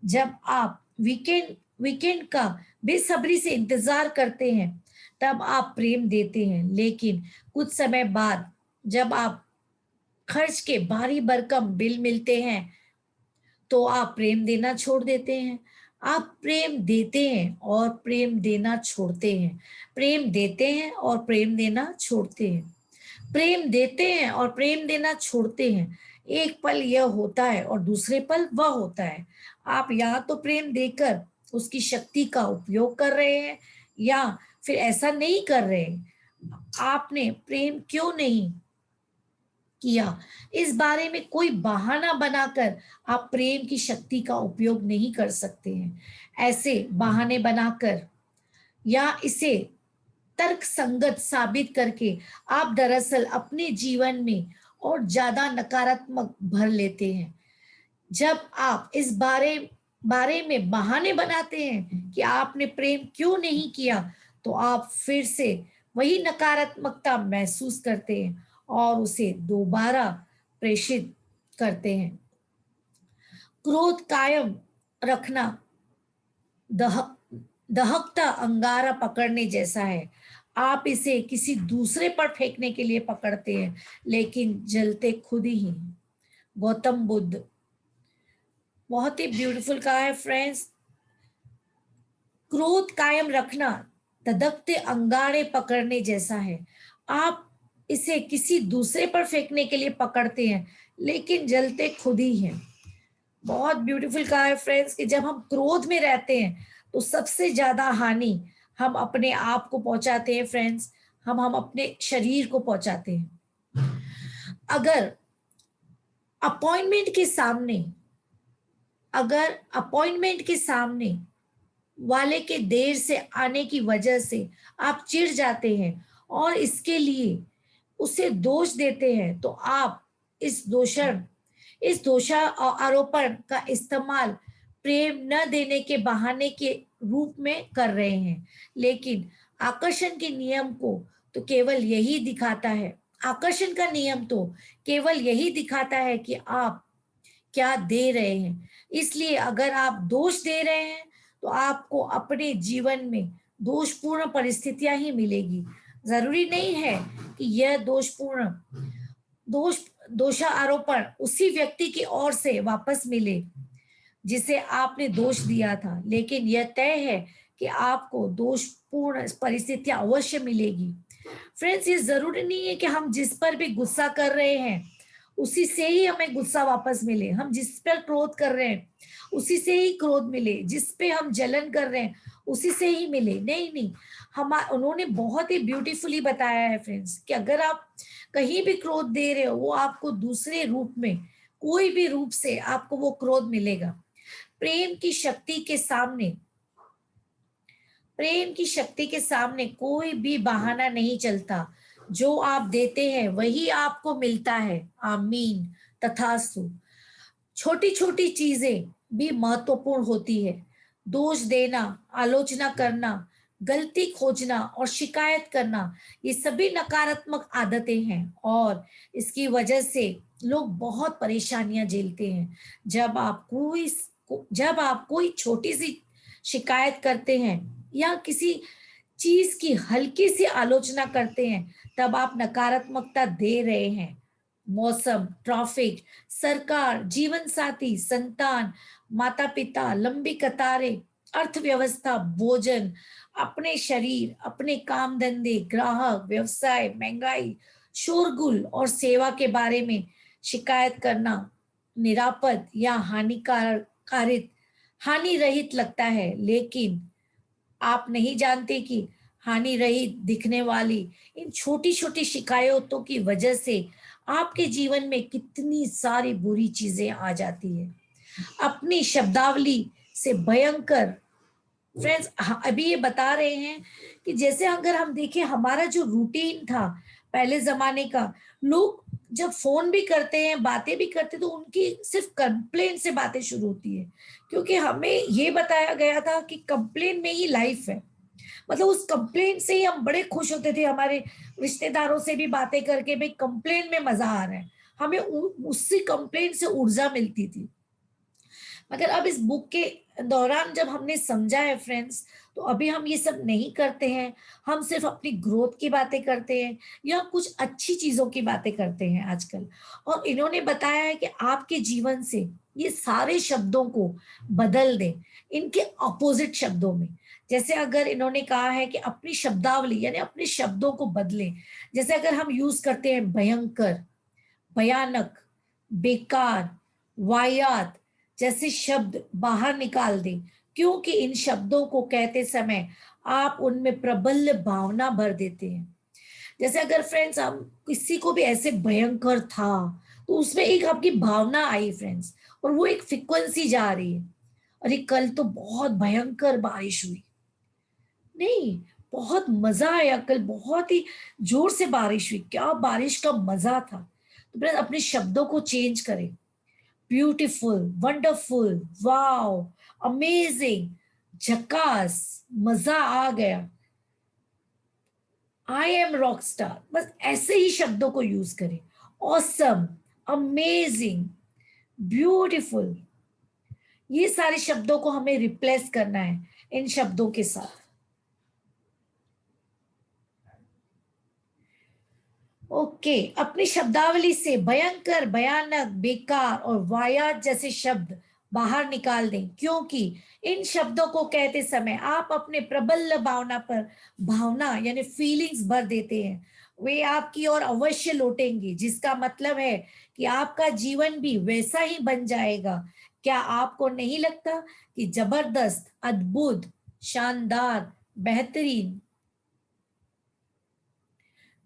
जब आप वीकेंड का बेसब्री से इंतजार करते हैं, तब आप प्रेम देते हैं, लेकिन कुछ समय बाद जब आप खर्च के भारी भरकम बिल मिलते हैं, तो आप प्रेम देना छोड़ देते हैं। आप प्रेम देते हैं और प्रेम देना छोड़ते हैं, प्रेम देते हैं और प्रेम देना छोड़ते हैं, प्रेम देते हैं और प्रेम देना छोड़ते हैं। एक पल यह होता है और दूसरे पल वह होता है। आप या तो प्रेम देकर उसकी शक्ति का उपयोग कर रहे हैं, या फिर ऐसा नहीं कर रहे। आपने प्रेम क्यों नहीं किया, इस बारे में कोई बहाना बनाकर आप प्रेम की शक्ति का उपयोग नहीं कर सकते हैं। ऐसे बहाने बनाकर या इसे तर्क संगत साबित करके आप दरअसल अपने जीवन में और ज्यादा नकारात्मक भर लेते हैं। जब आप इस बारे में बहाने बनाते हैं कि आपने प्रेम क्यों नहीं किया, तो आप फिर से वही नकारात्मकता महसूस करते हैं और उसे दोबारा प्रेषित करते हैं। क्रोध कायम रखना दह दहकता अंगारा पकड़ने जैसा है। आप इसे किसी दूसरे पर फेंकने के लिए पकड़ते हैं, लेकिन जलते खुद ही हैं। गौतम बुद्ध। बहुत ही ब्यूटीफुल कहा है फ्रेंड्स। क्रोध कायम रखना धधकते अंगारे पकड़ने जैसा है। आप इसे किसी दूसरे पर फेंकने के लिए पकड़ते हैं, लेकिन जलते खुद ही हैं। बहुत ब्यूटीफुल कहा है फ्रेंड्स कि जब हम क्रोध में रहते हैं तो सबसे ज्यादा हानि हम अपने आप को पहुंचाते हैं फ्रेंड्स, हम अपने शरीर को पहुंचाते हैं। अगर अपॉइंटमेंट के सामने अगर अपॉइंटमेंट के सामने वाले के देर से आने की वजह से आप चिढ़ जाते हैं और इसके लिए उसे दोष देते हैं, तो आप इस दोषा आरोपण का इस्तेमाल प्रेम न देने के बहाने के रूप में कर रहे हैं। लेकिन आकर्षण के नियम को तो केवल यही दिखाता है आकर्षण का नियम तो केवल यही दिखाता है कि आप क्या दे रहे हैं। इसलिए अगर आप दोष दे रहे हैं तो आपको अपने जीवन में दोषपूर्ण परिस्थितियां ही मिलेगी। जरूरी नहीं है कि यह दोषा आरोपण उसी व्यक्ति की ओर से वापस मिले जिसे आपने दोष दिया था, लेकिन यह तय है कि आपको दोषपूर्ण परिस्थितियां अवश्य मिलेगी। फ्रेंड्स, ये जरूरी नहीं है कि हम जिस पर भी गुस्सा कर रहे हैं उसी से ही हमें गुस्सा वापस मिले, हम जिस पर क्रोध कर रहे हैं उसी से ही क्रोध मिले, जिस पे हम जलन कर रहे हैं उसी से ही मिले। नहीं नहीं, हम उन्होंने बहुत ही ब्यूटीफुली बताया है फ्रेंड्स कि अगर आप कहीं भी क्रोध दे रहे हो वो आपको दूसरे रूप में, कोई भी रूप से आपको वो क्रोध मिलेगा। प्रेम की शक्ति के सामने कोई भी बहाना नहीं चलता। जो आप देते हैं वही आपको मिलता है। आमीन, तथास्तु। छोटी छोटी चीजें भी महत्वपूर्ण होती है। दोष देना, आलोचना करना, गलती खोजना और शिकायत करना, ये सभी नकारात्मक आदतें हैं और इसकी वजह से लोग बहुत परेशानियां झेलते हैं। जब आप कोई छोटी सी शिकायत करते हैं या किसी चीज की हल्की सी आलोचना करते हैं, तब आप नकारात्मकता दे रहे हैं। मौसम, ट्रैफिक, सरकार, जीवन साथी, संतान, माता पिता, लंबी कतारें, अर्थव्यवस्था, भोजन, अपने शरीर, अपने काम धंधे, ग्राहक, व्यवसाय, महंगाई, शोरगुल और सेवा के बारे में शिकायत करना निरापद या हानि रहित लगता है, लेकिन आप नहीं जानते कि हानि रहित दिखने वाली इन छोटी छोटी शिकायतों की वजह से आपके जीवन में कितनी सारी बुरी चीजें आ जाती है। अपनी शब्दावली से भयंकर फ्रेंड्स, अभी ये बता रहे हैं कि जैसे अगर हम देखें हमारा जो रूटीन था पहले जमाने का, लोग जब फोन भी करते हैं, बातें भी करते, तो उनकी सिर्फ कंप्लेन से बातें शुरू होती है, क्योंकि हमें ये बताया गया था कि कंप्लेन में ही लाइफ है। मतलब उस कंप्लेन से ही हम बड़े खुश होते थे, हमारे रिश्तेदारों से भी बातें करके, भाई कंप्लेन में मजा आ रहा है, हमें उसी कंप्लेन से ऊर्जा मिलती थी। मगर अब इस बुक के दौरान जब हमने समझा है फ्रेंड्स, तो अभी हम ये सब नहीं करते हैं। हम सिर्फ अपनी ग्रोथ की बातें करते हैं या कुछ अच्छी चीजों की बातें करते हैं आजकल। और इन्होंने बताया है कि आपके जीवन से ये सारे शब्दों को बदल दें इनके अपोजिट शब्दों में। जैसे अगर इन्होंने कहा है कि अपनी शब्दावली यानी अपने शब्दों को बदलें। जैसे अगर हम यूज करते हैं भयंकर, भयानक, बेकार, वाहियात जैसे शब्द बाहर निकाल दें, क्योंकि इन शब्दों को कहते समय आप उनमें प्रबल भावना भर देते हैं। जैसे अगर फ्रेंड्स हम किसी को भी ऐसे भयंकर था, तो उसमें एक आपकी भावना आई फ्रेंड्स, और वो एक फ्रिक्वेंसी जा रही है। अरे कल तो बहुत भयंकर बारिश हुई, नहीं, बहुत मजा आया, कल बहुत ही जोर से बारिश हुई, क्या बारिश का मजा था। तो फ्रेंड्स अपने शब्दों को चेंज करें। ब्यूटीफुल, वंडरफुल, वाओ, अमेजिंग, झकास, मजा आ गया, आई एम रॉक स्टार, बस ऐसे ही शब्दों को यूज करें। ऑसम, अमेजिंग, ब्यूटीफुल, ये सारे शब्दों को हमें रिप्लेस करना है इन शब्दों के साथ। ओके, अपनी शब्दावली से भयंकर, भयानक, बेकार और वाहियात जैसे शब्द बाहर निकाल दें, क्योंकि इन शब्दों को कहते समय आप अपने प्रबल भावना पर भावना यानी फीलिंग्स भर देते हैं। वे आपकी ओर अवश्य लौटेंगी, जिसका मतलब है कि आपका जीवन भी वैसा ही बन जाएगा। क्या आपको नहीं लगता कि जबरदस्त, अद्भुत, शानदार, बेहतरीन,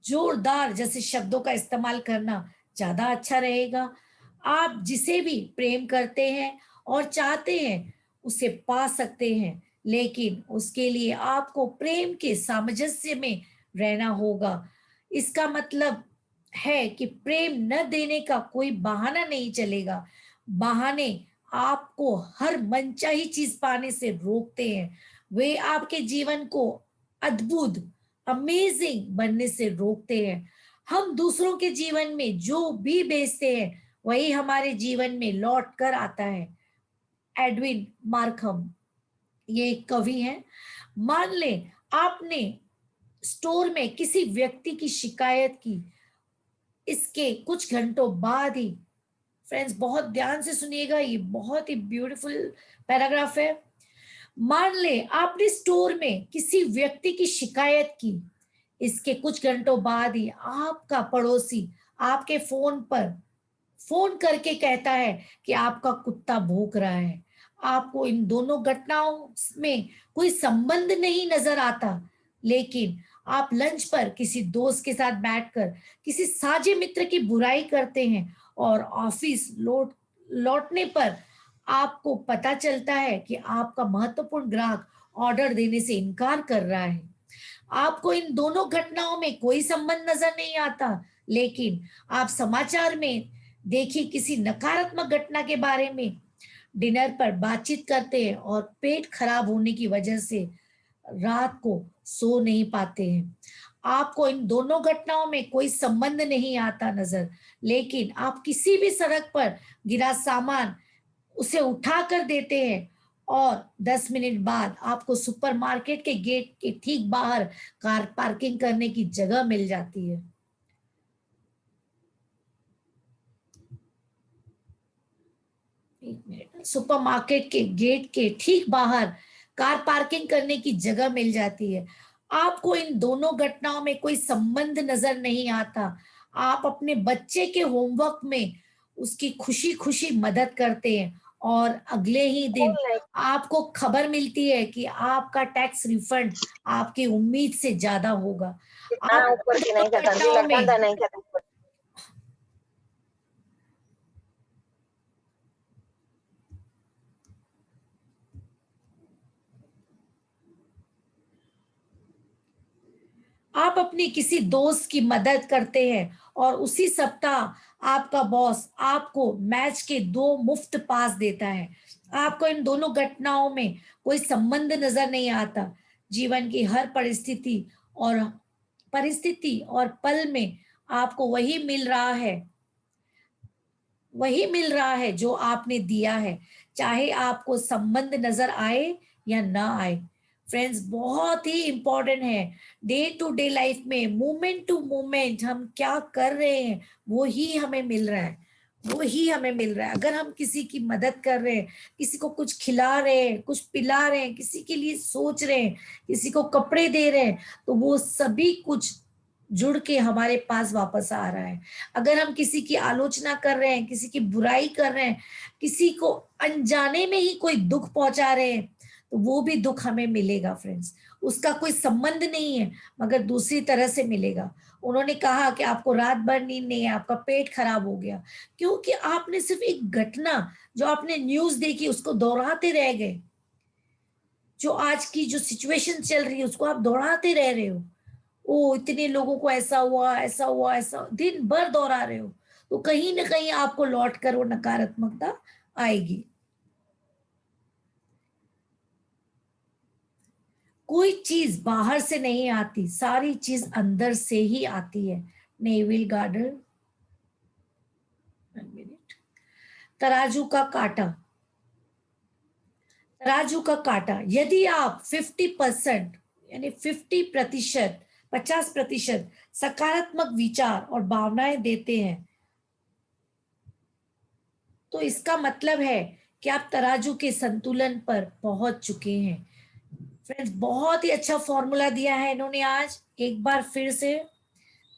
जोरदार जैसे शब्दों का इस्तेमाल करना ज्यादा अच्छा रहेगा? आप जिसे भी प्रेम करते हैं और चाहते हैं उसे पा सकते हैं, लेकिन उसके लिए आपको प्रेम के सामंजस्य में रहना होगा। इसका मतलब है कि प्रेम न देने का कोई बहाना नहीं चलेगा। बहाने आपको हर मनचाही चीज पाने से रोकते हैं। वे आपके जीवन को अद्भुत, अमेजिंग बनने से रोकते हैं। हम दूसरों के जीवन में जो भी बेचते हैं वही हमारे जीवन में लौट कर आता है। एडविन मार्कहम, ये एक कवि हैं। मान लें आपने स्टोर में किसी व्यक्ति की शिकायत की, इसके कुछ घंटों बाद ही, फ्रेंड्स बहुत ध्यान से सुनिएगा, ये बहुत ही ब्यूटीफुल पैराग्राफ है। मान ले आपने स्टोर में किसी व्यक्ति की शिकायत की, इसके कुछ घंटों बाद ही आपका पड़ोसी आपके फोन पर फोन करके कहता है कि आपका कुत्ता भौंक रहा है। आपको इन दोनों घटनाओं में कोई संबंध नहीं नजर आता, लेकिन आप लंच पर किसी दोस्त के साथ बैठकर किसी साझे मित्र की बुराई करते हैं और ऑफिस लौटने पर आपको पता चलता है कि आपका महत्वपूर्ण ग्राहक ऑर्डर देने से इनकार कर रहा है। आपको इन दोनों घटनाओं में कोई संबंध नजर नहीं आता, लेकिन आप समाचार में देखी किसी नकारात्मक घटना के बारे में डिनर पर बातचीत करते हैं और पेट खराब होने की वजह से रात को सो नहीं पाते हैं। आपको इन दोनों घटनाओं में कोई संबंध नहीं आता नजर, लेकिन आप किसी भी सड़क पर गिरा सामान उसे उठा कर देते हैं और 10 मिनट बाद आपको सुपरमार्केट के गेट के ठीक बाहर कार पार्किंग करने की जगह मिल जाती है। एक मिनट, सुपरमार्केट के गेट के ठीक बाहर कार पार्किंग करने की जगह मिल जाती है। आपको इन दोनों घटनाओं में कोई संबंध नजर नहीं आता। आप अपने बच्चे के होमवर्क में उसकी खुशी खुशी मदद करते हैं और अगले ही दिन आपको खबर मिलती है कि आपका टैक्स रिफंड आपकी उम्मीद से ज्यादा होगा। आप ऊपर की नहीं कहता घटनाओं में नहीं कहता। आप अपनी किसी दोस्त की मदद करते हैं और उसी सप्ताह आपका बॉस आपको मैच के 2 मुफ्त पास देता है। आपको इन दोनों घटनाओं में कोई संबंध नजर नहीं आता। जीवन की हर परिस्थिति और पल में आपको वही मिल रहा है जो आपने दिया है, चाहे आपको संबंध नजर आए या ना आए। फ्रेंड्स बहुत ही इंपॉर्टेंट है। डे टू डे लाइफ में मोमेंट टू मोमेंट हम क्या कर रहे हैं वो ही हमें मिल रहा है, वो ही हमें मिल रहा है। अगर हम किसी की मदद कर रहे हैं, किसी को कुछ खिला रहे हैं, कुछ पिला रहे हैं, किसी के लिए सोच रहे हैं, किसी को कपड़े दे रहे हैं, तो वो सभी कुछ जुड़ के हमारे पास वापस आ रहा है। अगर हम किसी की आलोचना कर रहे हैं, किसी की बुराई कर रहे हैं, किसी को अनजाने में ही कोई दुख पहुंचा रहे हैं, तो वो भी दुख हमें मिलेगा फ्रेंड्स। उसका कोई संबंध नहीं है मगर दूसरी तरह से मिलेगा। उन्होंने कहा कि आपको रात भर नींद नहीं है, आपका पेट खराब हो गया, क्योंकि आपने सिर्फ एक घटना जो आपने न्यूज देखी उसको दोहराते रह गए। जो आज की जो सिचुएशन चल रही है उसको आप दोहराते रह रहे हो। ओ इतने लोगों को ऐसा हुआ, ऐसा हुआ, ऐसा, दिन भर दोहरा रहे हो, तो कहीं ना कहीं आपको लौट कर वो नकारात्मकता आएगी। कोई चीज बाहर से नहीं आती, सारी चीज अंदर से ही आती है। Neville girder. तराजू का काटा। तराजू का काटा, यदि आप 50% यानी 50% सकारात्मक विचार और भावनाएं देते हैं, तो इसका मतलब है कि आप तराजू के संतुलन पर पहुंच चुके हैं। फ्रेंड्स, बहुत ही अच्छा फॉर्मूला दिया है इन्होंने आज। एक बार फिर से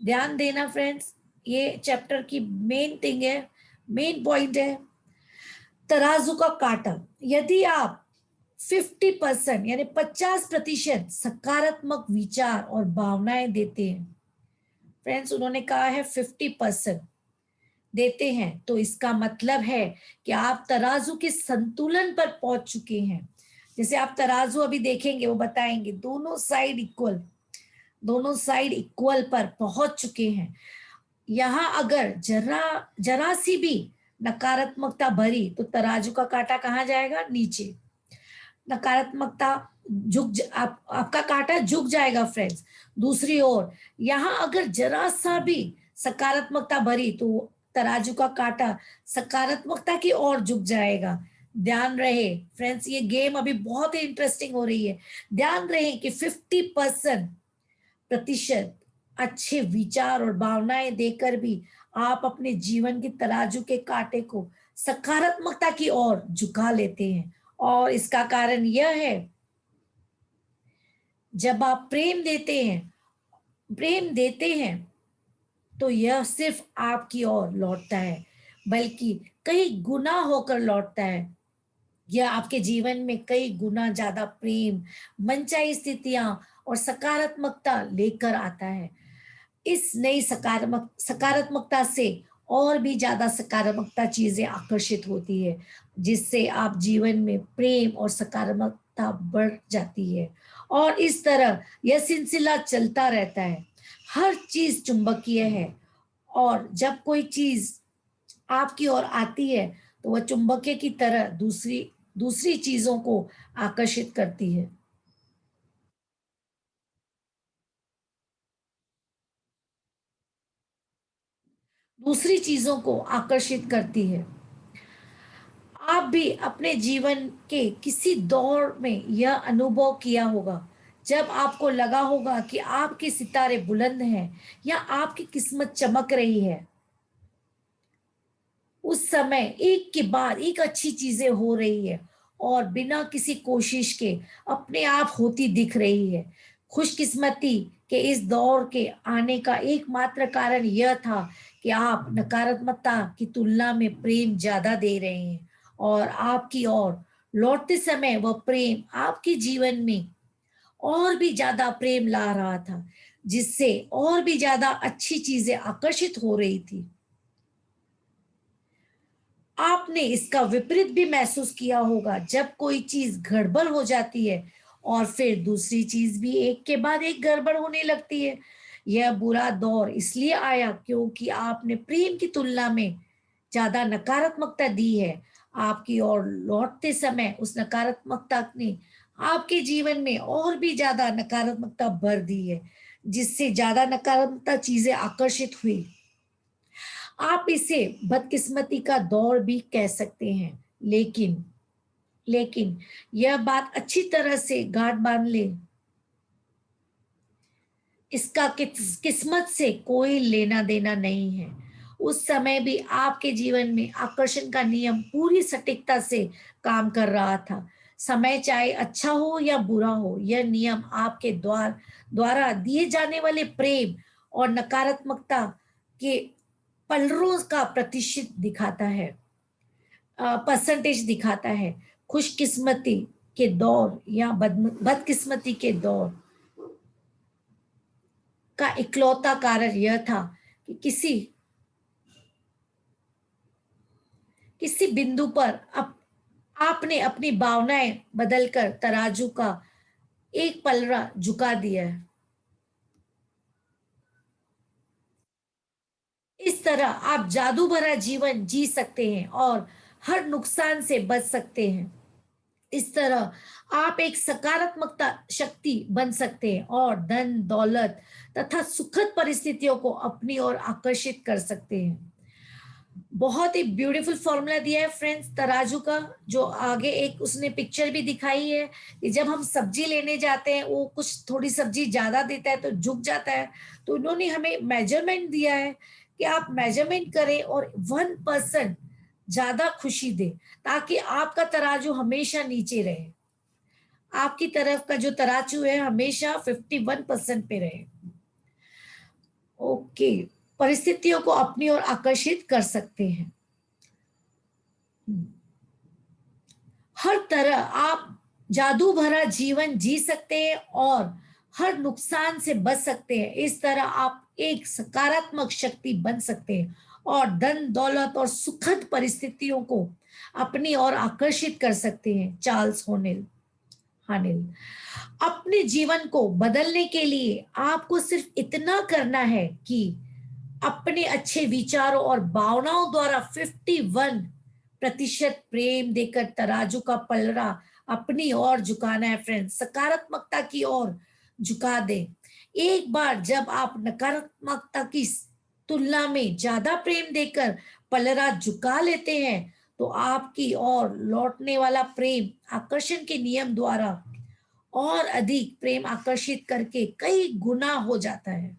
ध्यान देना फ्रेंड्स, ये चैप्टर की मेन थिंग है, मेन पॉइंट है तराजू का काटा। यदि आप 50% यानी 50% सकारात्मक विचार और भावनाएं देते हैं, फ्रेंड्स उन्होंने कहा है 50% देते हैं, तो इसका मतलब है कि आप तराजू के संतुलन पर पहुंच चुके हैं। जैसे आप तराजू अभी देखेंगे, वो बताएंगे दोनों साइड इक्वल पर पहुंच चुके हैं। यहां अगर जरा सी भी नकारात्मकता भरी तो तराजू का कांटा कहाँ जाएगा? नीचे। नकारात्मकता आपका कांटा झुक जाएगा फ्रेंड्स। दूसरी ओर यहां अगर जरा सा भी सकारात्मकता भरी तो तराजू का कांटा सकारात्मकता की ओर झुक जाएगा। ध्यान रहे फ्रेंड्स, ये गेम अभी बहुत ही इंटरेस्टिंग हो रही है। ध्यान रहे कि 50% अच्छे विचार और भावनाएं देकर भी आप अपने जीवन के तराजू के कांटे को सकारात्मकता की ओर झुका लेते हैं। और इसका कारण यह है, जब आप प्रेम देते हैं तो यह सिर्फ आपकी ओर लौटता है, बल्कि कई गुना होकर लौटता है। यह आपके जीवन में कई गुना ज्यादा प्रेम, मनचाही स्थितियां और सकारात्मकता लेकर आता है। इस नई सकारात्मकता से और भी ज्यादा सकारात्मकता चीजें आकर्षित होती है, जिससे आप जीवन में प्रेम और सकारात्मकता बढ़ जाती है। और इस तरह यह सिलसिला चलता रहता है। हर चीज चुंबकीय है, और जब कोई चीज आपकी ओर आती है तो वह चुंबकीय की तरह दूसरी दूसरी चीजों को आकर्षित करती है। दूसरी चीजों को आकर्षित करती है। आप भी अपने जीवन के किसी दौर में यह अनुभव किया होगा, जब आपको लगा होगा कि आपके सितारे बुलंद हैं या आपकी किस्मत चमक रही है। उस समय एक के बाद एक अच्छी चीजें हो रही है और बिना किसी कोशिश के अपने आप होती दिख रही है। खुशकिस्मती के इस दौर के आने का एकमात्र कारण यह था कि आप नकारात्मकता की तुलना में प्रेम ज्यादा दे रहे हैं, और आपकी ओर लौटते समय वह प्रेम आपके जीवन में और भी ज्यादा प्रेम ला रहा था, जिससे और भी ज्यादा अच्छी चीजें आकर्षित हो रही थी। आपने इसका विपरीत भी महसूस किया होगा, जब कोई चीज गड़बड़ हो जाती है और फिर दूसरी चीज भी एक के बाद एक गड़बड़ होने लगती है। यह बुरा दौर इसलिए आया क्योंकि आपने प्रेम की तुलना में ज्यादा नकारात्मकता दी है। आपकी ओर लौटते समय उस नकारात्मकता ने आपके जीवन में और भी ज्यादा नकारात्मकता भर दी है, जिससे ज्यादा नकारात्मकता चीजें आकर्षित हुई। आप इसे बदकिस्मती का दौर भी कह सकते हैं, लेकिन लेकिन यह बात अच्छी तरह से गांठ बांध ले, इसका किस्मत से कोई लेना देना नहीं है। उस समय भी आपके जीवन में आकर्षण का नियम पूरी सटीकता से काम कर रहा था। समय चाहे अच्छा हो या बुरा हो, यह नियम आपके द्वारा दिए जाने वाले प्रेम और नकारात्मकता के पलरों का प्रतिशत दिखाता है, परसेंटेज दिखाता है। खुशकिस्मती के दौर या बदकिस्मती के दौर का इकलौता कारण यह था कि किसी बिंदु पर आपने अपनी भावनाएं बदलकर तराजू का एक पलड़ा झुका दिया है। इस तरह आप जादू भरा जीवन जी सकते हैं और हर नुकसान से बच सकते हैं। इस तरह आप एक सकारात्मकता शक्ति बन सकते हैं और धन दौलत तथा सुखद परिस्थितियों को अपनी ओर आकर्षित कर सकते हैं। बहुत ही ब्यूटीफुल फॉर्मूला दिया है फ्रेंड्स तराजू का, जो आगे एक उसने पिक्चर भी दिखाई है कि जब हम सब्जी लेने जाते हैं, वो कुछ थोड़ी सब्जी ज्यादा देता है तो झुक जाता है। तो उन्होंने हमें मेजरमेंट दिया है कि आप मेजरमेंट करें और 1% ज्यादा खुशी दे, ताकि आपका तराजू हमेशा नीचे रहे, आपकी तरफ का जो तराजू है हमेशा 51% पे रहे। ओके, परिस्थितियों को अपनी ओर आकर्षित कर सकते हैं। हर तरह आप जादू भरा जीवन जी सकते हैं और हर नुकसान से बच सकते हैं। इस तरह आप एक सकारात्मक शक्ति बन सकते हैं और धन दौलत और सुखद परिस्थितियों को अपनी ओर आकर्षित कर सकते हैं। चार्ल्स हानेल। अपने जीवन को बदलने के लिए आपको सिर्फ इतना करना है कि अपने अच्छे विचारों और भावनाओं द्वारा 51% प्रेम देकर तराजू का पलड़ा अपनी ओर झुकाना है फ्रेंड्स, सकारात्मकता की ओर झुका दे। एक बार जब आप नकारात्मकता की तुलना में ज्यादा प्रेम देकर पलड़ा झुका लेते हैं तो आपकी ओर लौटने वाला प्रेम आकर्षण के नियम द्वारा और अधिक प्रेम आकर्षित करके कई गुना हो जाता है।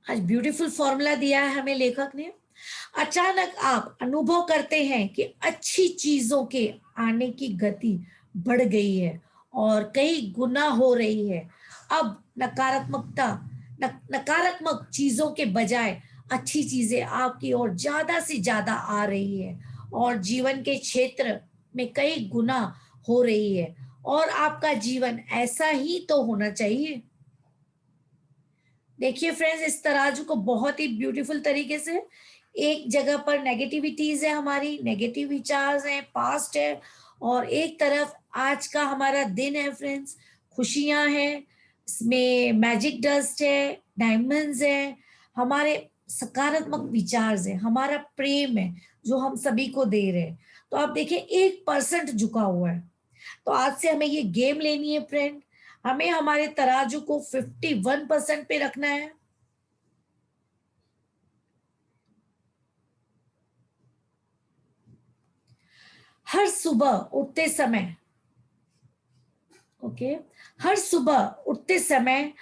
आज ब्यूटीफुल फॉर्मूला दिया है हमें लेखक ने। अचानक आप अनुभव करते हैं कि अच्छी चीजों के आने की गति बढ़ गई है और कई गुना हो रही है। अब नकारात्मक चीजों के बजाय अच्छी चीजें आपकी ओर ज्यादा से ज्यादा आ रही है और जीवन के क्षेत्र में कई गुना हो रही है और आपका जीवन ऐसा ही तो होना चाहिए। देखिए फ्रेंड्स, इस तराजू को बहुत ही ब्यूटीफुल तरीके से, एक जगह पर नेगेटिविटीज है, हमारी नेगेटिव विचार है, पास्ट है, और एक तरफ आज का हमारा दिन है फ्रेंड्स, खुशियां हैं, इसमें मैजिक डस्ट है, डायमंड्स है, हमारे सकारात्मक विचार है, हमारा प्रेम है जो हम सभी को दे रहे हैं। तो आप देखिए 1% झुका हुआ है। तो आज से हमें ये गेम लेनी है फ्रेंड, हमें हमारे तराजू को 51% पे रखना है। हर सुबह उठते समय, ओके, हर सुबह उठते समय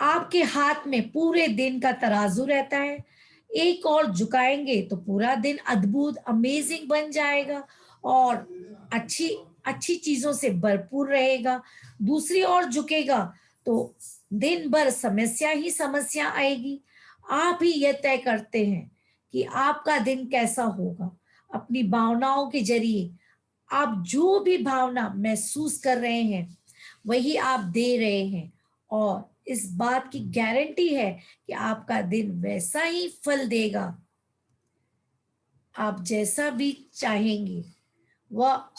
आपके हाथ में पूरे दिन का तराजू रहता है। एक और झुकाएंगे तो पूरा दिन अद्भुत अमेजिंग बन जाएगा और अच्छी अच्छी चीजों से भरपूर रहेगा। दूसरी ओर झुकेगा तो दिन भर समस्या ही समस्या आएगी। आप ही यह तय करते हैं कि आपका दिन कैसा होगा। अपनी भावनाओं के जरिए आप जो भी भावना महसूस कर रहे हैं वही आप दे रहे हैं और इस बात की गारंटी है कि आपका दिन वैसा ही फल देगा। आप जैसा भी चाहेंगे वह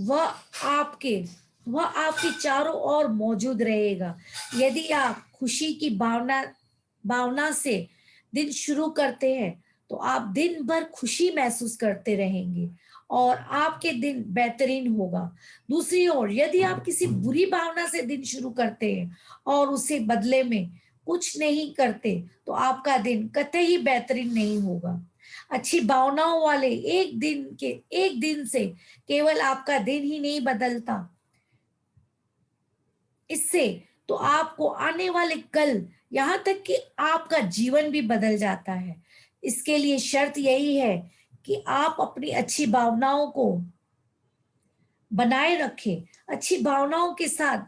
वह आपके वह आपके चारों ओर मौजूद रहेगा। यदि आप खुशी की भावना से दिन शुरू करते हैं तो आप दिन भर खुशी महसूस करते रहेंगे और आपके दिन बेहतरीन होगा। दूसरी ओर यदि आप किसी बुरी भावना से दिन शुरू करते हैं और उसे बदले में कुछ नहीं करते तो आपका दिन कतई बेहतरीन नहीं होगा। अच्छी भावनाओं वाले एक दिन से केवल आपका दिन ही नहीं बदलता, इससे तो आपको आने वाले कल, यहां तक कि आपका जीवन भी बदल जाता है। इसके लिए शर्त यही है कि आप अपनी अच्छी भावनाओं को बनाए रखें, अच्छी भावनाओं के साथ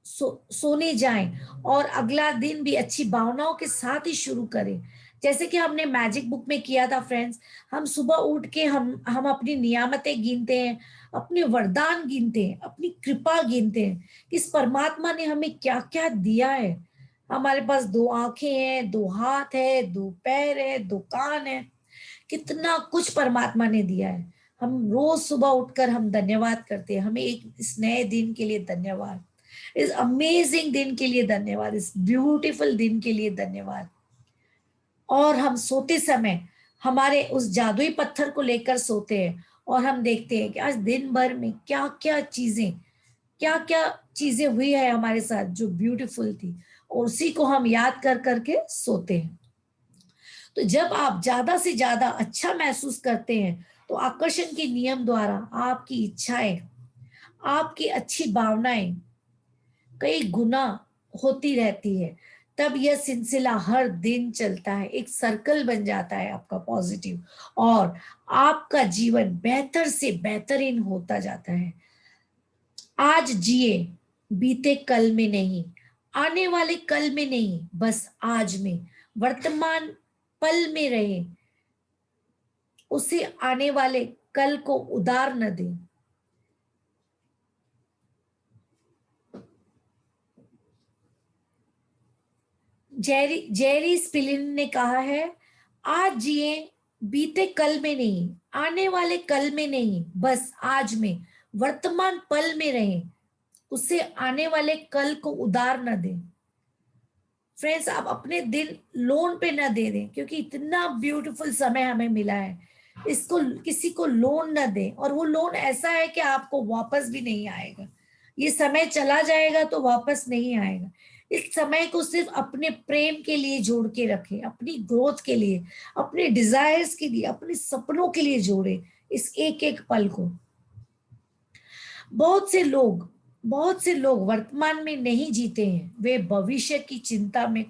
सोने जाएं और अगला दिन भी अच्छी भावनाओं के साथ ही शुरू करें। जैसे कि हमने मैजिक बुक में किया था फ्रेंड्स, हम सुबह उठ के हम अपनी नियामतें गिनते हैं, अपने वरदान गिनते हैं, अपनी कृपा गिनते हैं, इस परमात्मा ने हमें क्या क्या दिया है। हमारे पास 2 आंखें हैं, 2 हाथ है, 2 पैर है, 2 कान है, कितना कुछ परमात्मा ने दिया है। हम रोज सुबह उठकर हम धन्यवाद करते हैं, हमें एक इस नए दिन के लिए धन्यवाद, इस अमेजिंग दिन के लिए धन्यवाद, इस ब्यूटीफुल दिन के लिए धन्यवाद। और हम सोते समय हमारे उस जादुई पत्थर को लेकर सोते हैं और हम देखते हैं कि आज दिन भर में क्या क्या चीजें हुई है हमारे साथ जो ब्यूटीफुल थी, और उसी को हम याद कर करके सोते हैं। तो जब आप ज्यादा से ज्यादा अच्छा महसूस करते हैं तो आकर्षण के नियम द्वारा आपकी इच्छाएं, आपकी अच्छी भावनाएं कई गुना होती रहती है। तब यह सिलसिला हर दिन चलता है, एक सर्कल बन जाता है आपका पॉजिटिव, और आपका जीवन बेहतर से बेहतरीन होता जाता है। आज जिए, बीते कल में नहीं, आने वाले कल में नहीं, बस आज में, वर्तमान पल में रहे, उसे आने वाले कल को उधार न दे। जेरी स्पिलिन ने कहा है, आज जिए, बीते कल में नहीं, आने वाले कल में नहीं, बस आज में, वर्तमान पल में रहे, उसे आने वाले कल को उधार न दें। फ्रेंड्स, आप अपने दिन लोन पे न दे दें, क्योंकि इतना ब्यूटीफुल समय हमें मिला है, इसको किसी को लोन न दें। और वो लोन ऐसा है कि आपको वापस भी नहीं आएगा, ये समय चला जाएगा तो वापस नहीं आएगा। इस समय को सिर्फ अपने प्रेम के लिए जोड़ के रखें, अपनी ग्रोथ के लिए, अपने डिजायर्स के लिए, अपने सपनों के लिए जोड़े इस एक एक पल को। बहुत से लोग वर्तमान में नहीं जीते हैं, वे भविष्य की चिंता में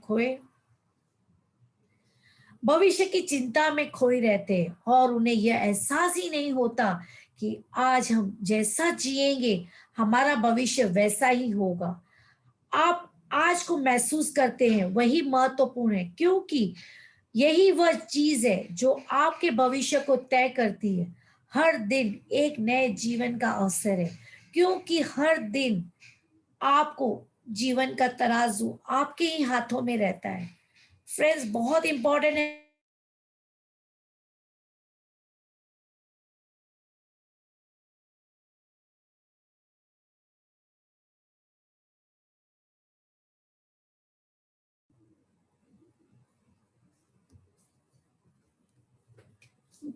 खोए रहते हैं, और उन्हें यह एहसास ही नहीं होता कि आज हम जैसा जिएंगे हमारा भविष्य वैसा ही होगा। आप आज को महसूस करते हैं, वही महत्वपूर्ण है, क्योंकि यही वह चीज है जो आपके भविष्य को तय करती है। हर दिन एक नए जीवन का अवसर है, क्योंकि हर दिन आपको जीवन का तराजू आपके ही हाथों में रहता है। फ्रेंड्स, बहुत इंपॉर्टेंट है।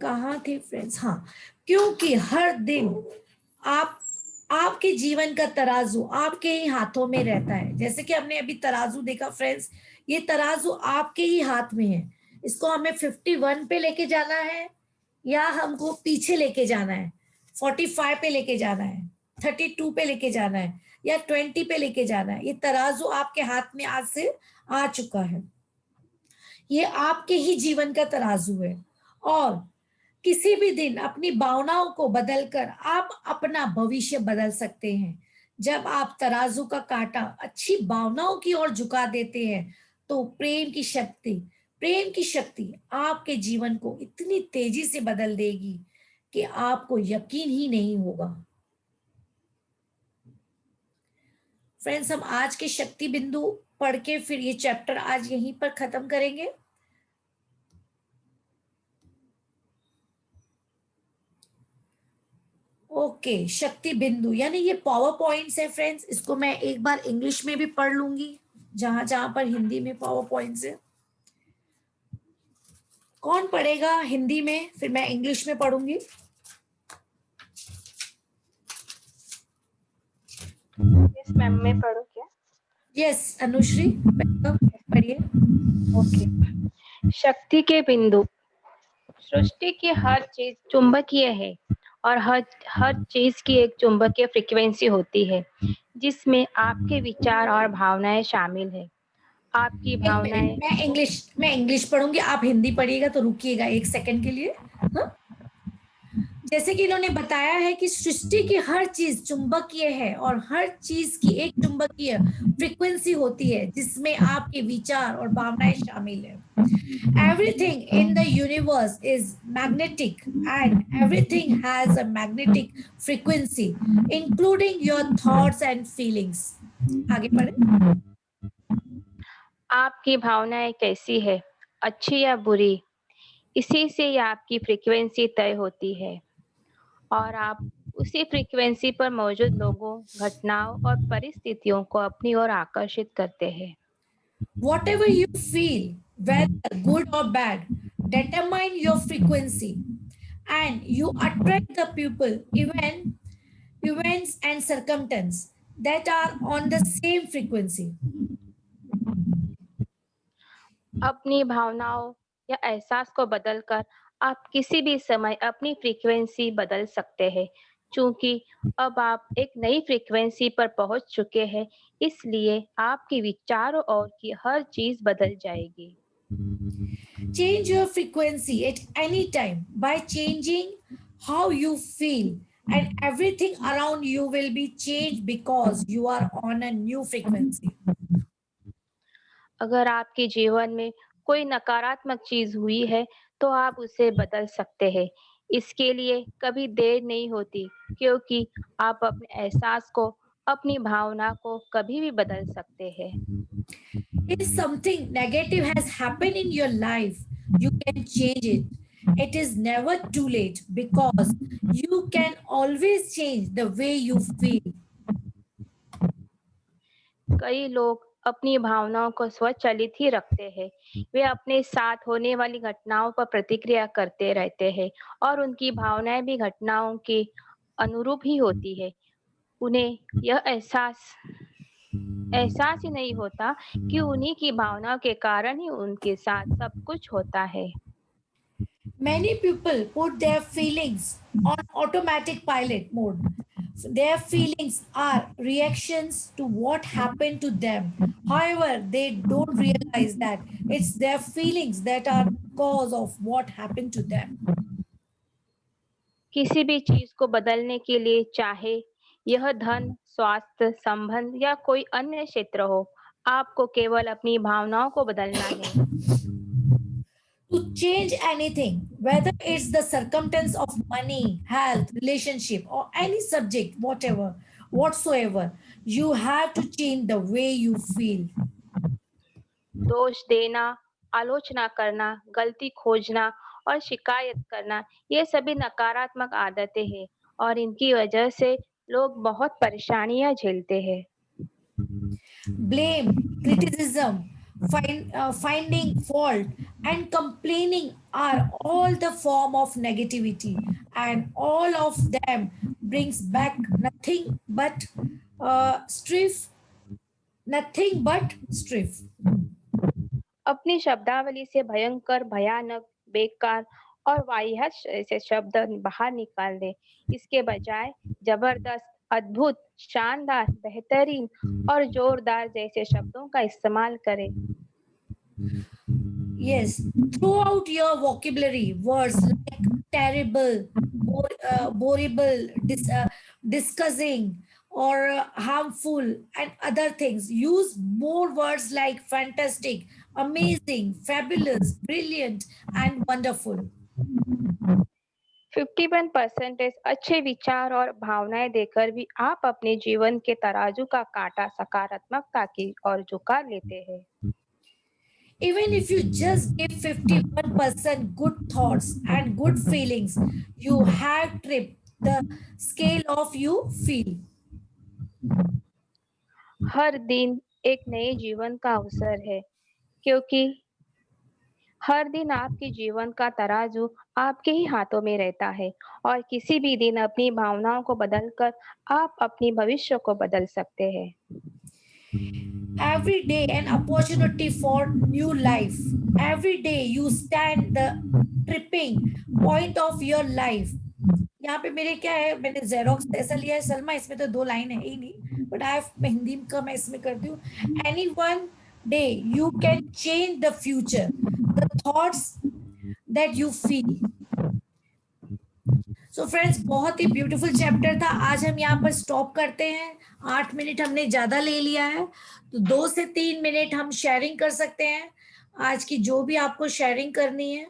कहाँ थे फ्रेंड्स? हाँ, क्योंकि हर दिन आपके जीवन का तराजू आपके ही हाथों में रहता है। जैसे कि हमने अभी तराजू देखा फ्रेंड्स, ये तराजू आपके ही हाथ में है। इसको हमें 51 पे लेके जाना है, या हमको पीछे लेके जाना है, 45 पे लेके जाना है, 32 पे लेके जाना है, या 20 पे लेके जाना है। ये तराजू आपके हाथ में आज से आ चुका है। ये आपके ही जीवन का तराजू है, और किसी भी दिन अपनी भावनाओं को बदलकर आप अपना भविष्य बदल सकते हैं। जब आप तराजू का कांटा अच्छी भावनाओं की ओर झुका देते हैं, तो प्रेम की शक्ति आपके जीवन को इतनी तेजी से बदल देगी कि आपको यकीन ही नहीं होगा। फ्रेंड्स, हम आज के शक्ति बिंदु पढ़ के फिर ये चैप्टर आज यहीं पर खत्म करेंगे। ओके, शक्ति बिंदु यानी ये पावर पॉइंट्स है फ्रेंड्स। इसको मैं एक बार इंग्लिश में भी पढ़ लूंगी, जहां जहां पर हिंदी में पावर पॉइंट्स है। कौन पढ़ेगा हिंदी में, फिर मैं इंग्लिश में पढ़ूंगी। यस मैम, मैं पढ़ूं क्या? यस अनुश्री, पढ़िए। ओके। शक्ति के बिंदु। सृष्टि की हर चीज चुंबकीय है, और हर चीज की एक चुंबकीय फ्रीक्वेंसी होती है, जिसमें आपके विचार और भावनाएं शामिल है। आपकी एक मिनट, भावनाएं। मैं इंग्लिश पढ़ूंगी, आप हिंदी पढ़िएगा, तो रुकिएगा एक सेकंड के लिए। हाँ, जैसे कि इन्होंने बताया है कि सृष्टि की हर चीज चुंबकीय है, और हर चीज की एक चुंबकीय फ्रीक्वेंसी होती है, जिसमें आपके विचार और भावनाएं शामिल है। Everything in the universe is magnetic, and everything has a magnetic frequency, including your thoughts and feelings. आगे पढ़े। आपकी भावनाएं कैसी है, अच्छी या बुरी, इसी से आपकी फ्रीक्वेंसी तय होती है, और आप उसी फ्रीक्वेंसी पर मौजूद लोगों, घटनाओं और परिस्थितियों को अपनी ओर आकर्षित करते हैं। Whatever you feel, whether good or bad, determine your frequency, and you attract the people, events and circumstances that are on the same frequency. अपनी भावनाओं या एहसास को बदलकर आप किसी भी समय अपनी फ्रीक्वेंसी बदल सकते हैं, चूंकि अब आप एक नई फ्रीक्वेंसी पर पहुंच चुके हैं, इसलिए आपके विचारों और की हर चीज बदल जाएगी। Change your frequency at any time by changing how you feel, and everything around you will be changed because you are on a new frequency. अगर आपके जीवन में कोई नकारात्मक चीज हुई है, तो आप उसे बदल सकते हैं। इसके लिए कभी देर नहीं होती, क्योंकि आप अपने एहसास को, अपनी भावना को कभी भी बदल सकते हैं। If something negative has happened in your life, you can change it. It is never too late because you can always change the way you feel. कई लोग अपनी भावनाओं को स्वचालित ही रखते हैं। वे अपने साथ होने वाली घटनाओं पर प्रतिक्रिया करते रहते हैं और उनकी भावनाएं भी घटनाओं के अनुरूप ही होती है। उन्हें यह एहसास एहसास ही नहीं होता कि उन्हीं की भावनाओं के कारण ही उनके साथ सब कुछ होता है। Many people put their feelings on automatic pilot mode. Their feelings are reactions to what happened to them. However, they don't realize that it's their feelings that are cause of what happened to them. किसी भी चीज को बदलने के लिए, चाहे यह धन, स्वास्थ्य, संबंध या कोई अन्य क्षेत्र हो, आपको केवल अपनी भावनाओं को बदलना है। To change anything, whether it's the circumstance of money, health, relationship, or any subject, whatsoever, you have to change the way you feel. दोष देना, आलोचना करना, गलती खोजना और शिकायत करना, ये सभी नकारात्मक आदतें हैं और इनकी वजह से लोग बहुत परेशानियां झेलते हैं। Blame, criticism, finding fault, and complaining are all the form of negativity, and all of them brings back strife, nothing but strife. अपनी शब्दावली से भयंकर, भयानक, बेकार और वाहियात ऐसे शब्द बाहर निकाल दें। इसके बजाय जबरदस्त, अद्भुत, शानदार, बेहतरीन और जोरदार जैसे शब्दों का इस्तेमाल करें। Yes, throughout your vocabulary, words like terrible, horrible, discussing, or harmful, and other things. Use more words like fantastic, amazing, fabulous, brilliant, and wonderful. 51% अच्छे विचार और भावनाएं देकर भी आप अपने जीवन के तराजू का कांटा सकारात्मकता की ओर झुका लेते हैं। Even if you just give 51% good thoughts and good feelings, you have tripped the scale of you feel. हर दिन एक नए जीवन का अवसर है, क्योंकि हर दिन आपके जीवन का तराजू आपके ही हाथों में रहता है और किसी भी दिन अपनी भावनाओं को बदलकर आप अपनी भविष्य को बदल सकते हैं। Every day an opportunity for new life. Every day you stand the tripping point of your life. यहाँ पे मेरे क्या है, मैंने जेरोक्स ऐसा लिया है सलमा, इसमें तो 2 लाइन है ही नहीं, बट आई मैं हिंदी का मैं इसमें करती हूँ। Any one day you can change the future, the thoughts that you feel. So friends, बहुत ही ब्यूटीफुल चैप्टर था। आज हम यहाँ पर स्टॉप करते हैं। 8 मिनट हमने ज्यादा ले लिया है, तो 2 से 3 मिनट हम शेयरिंग कर सकते हैं। आज की जो भी आपको शेयरिंग करनी है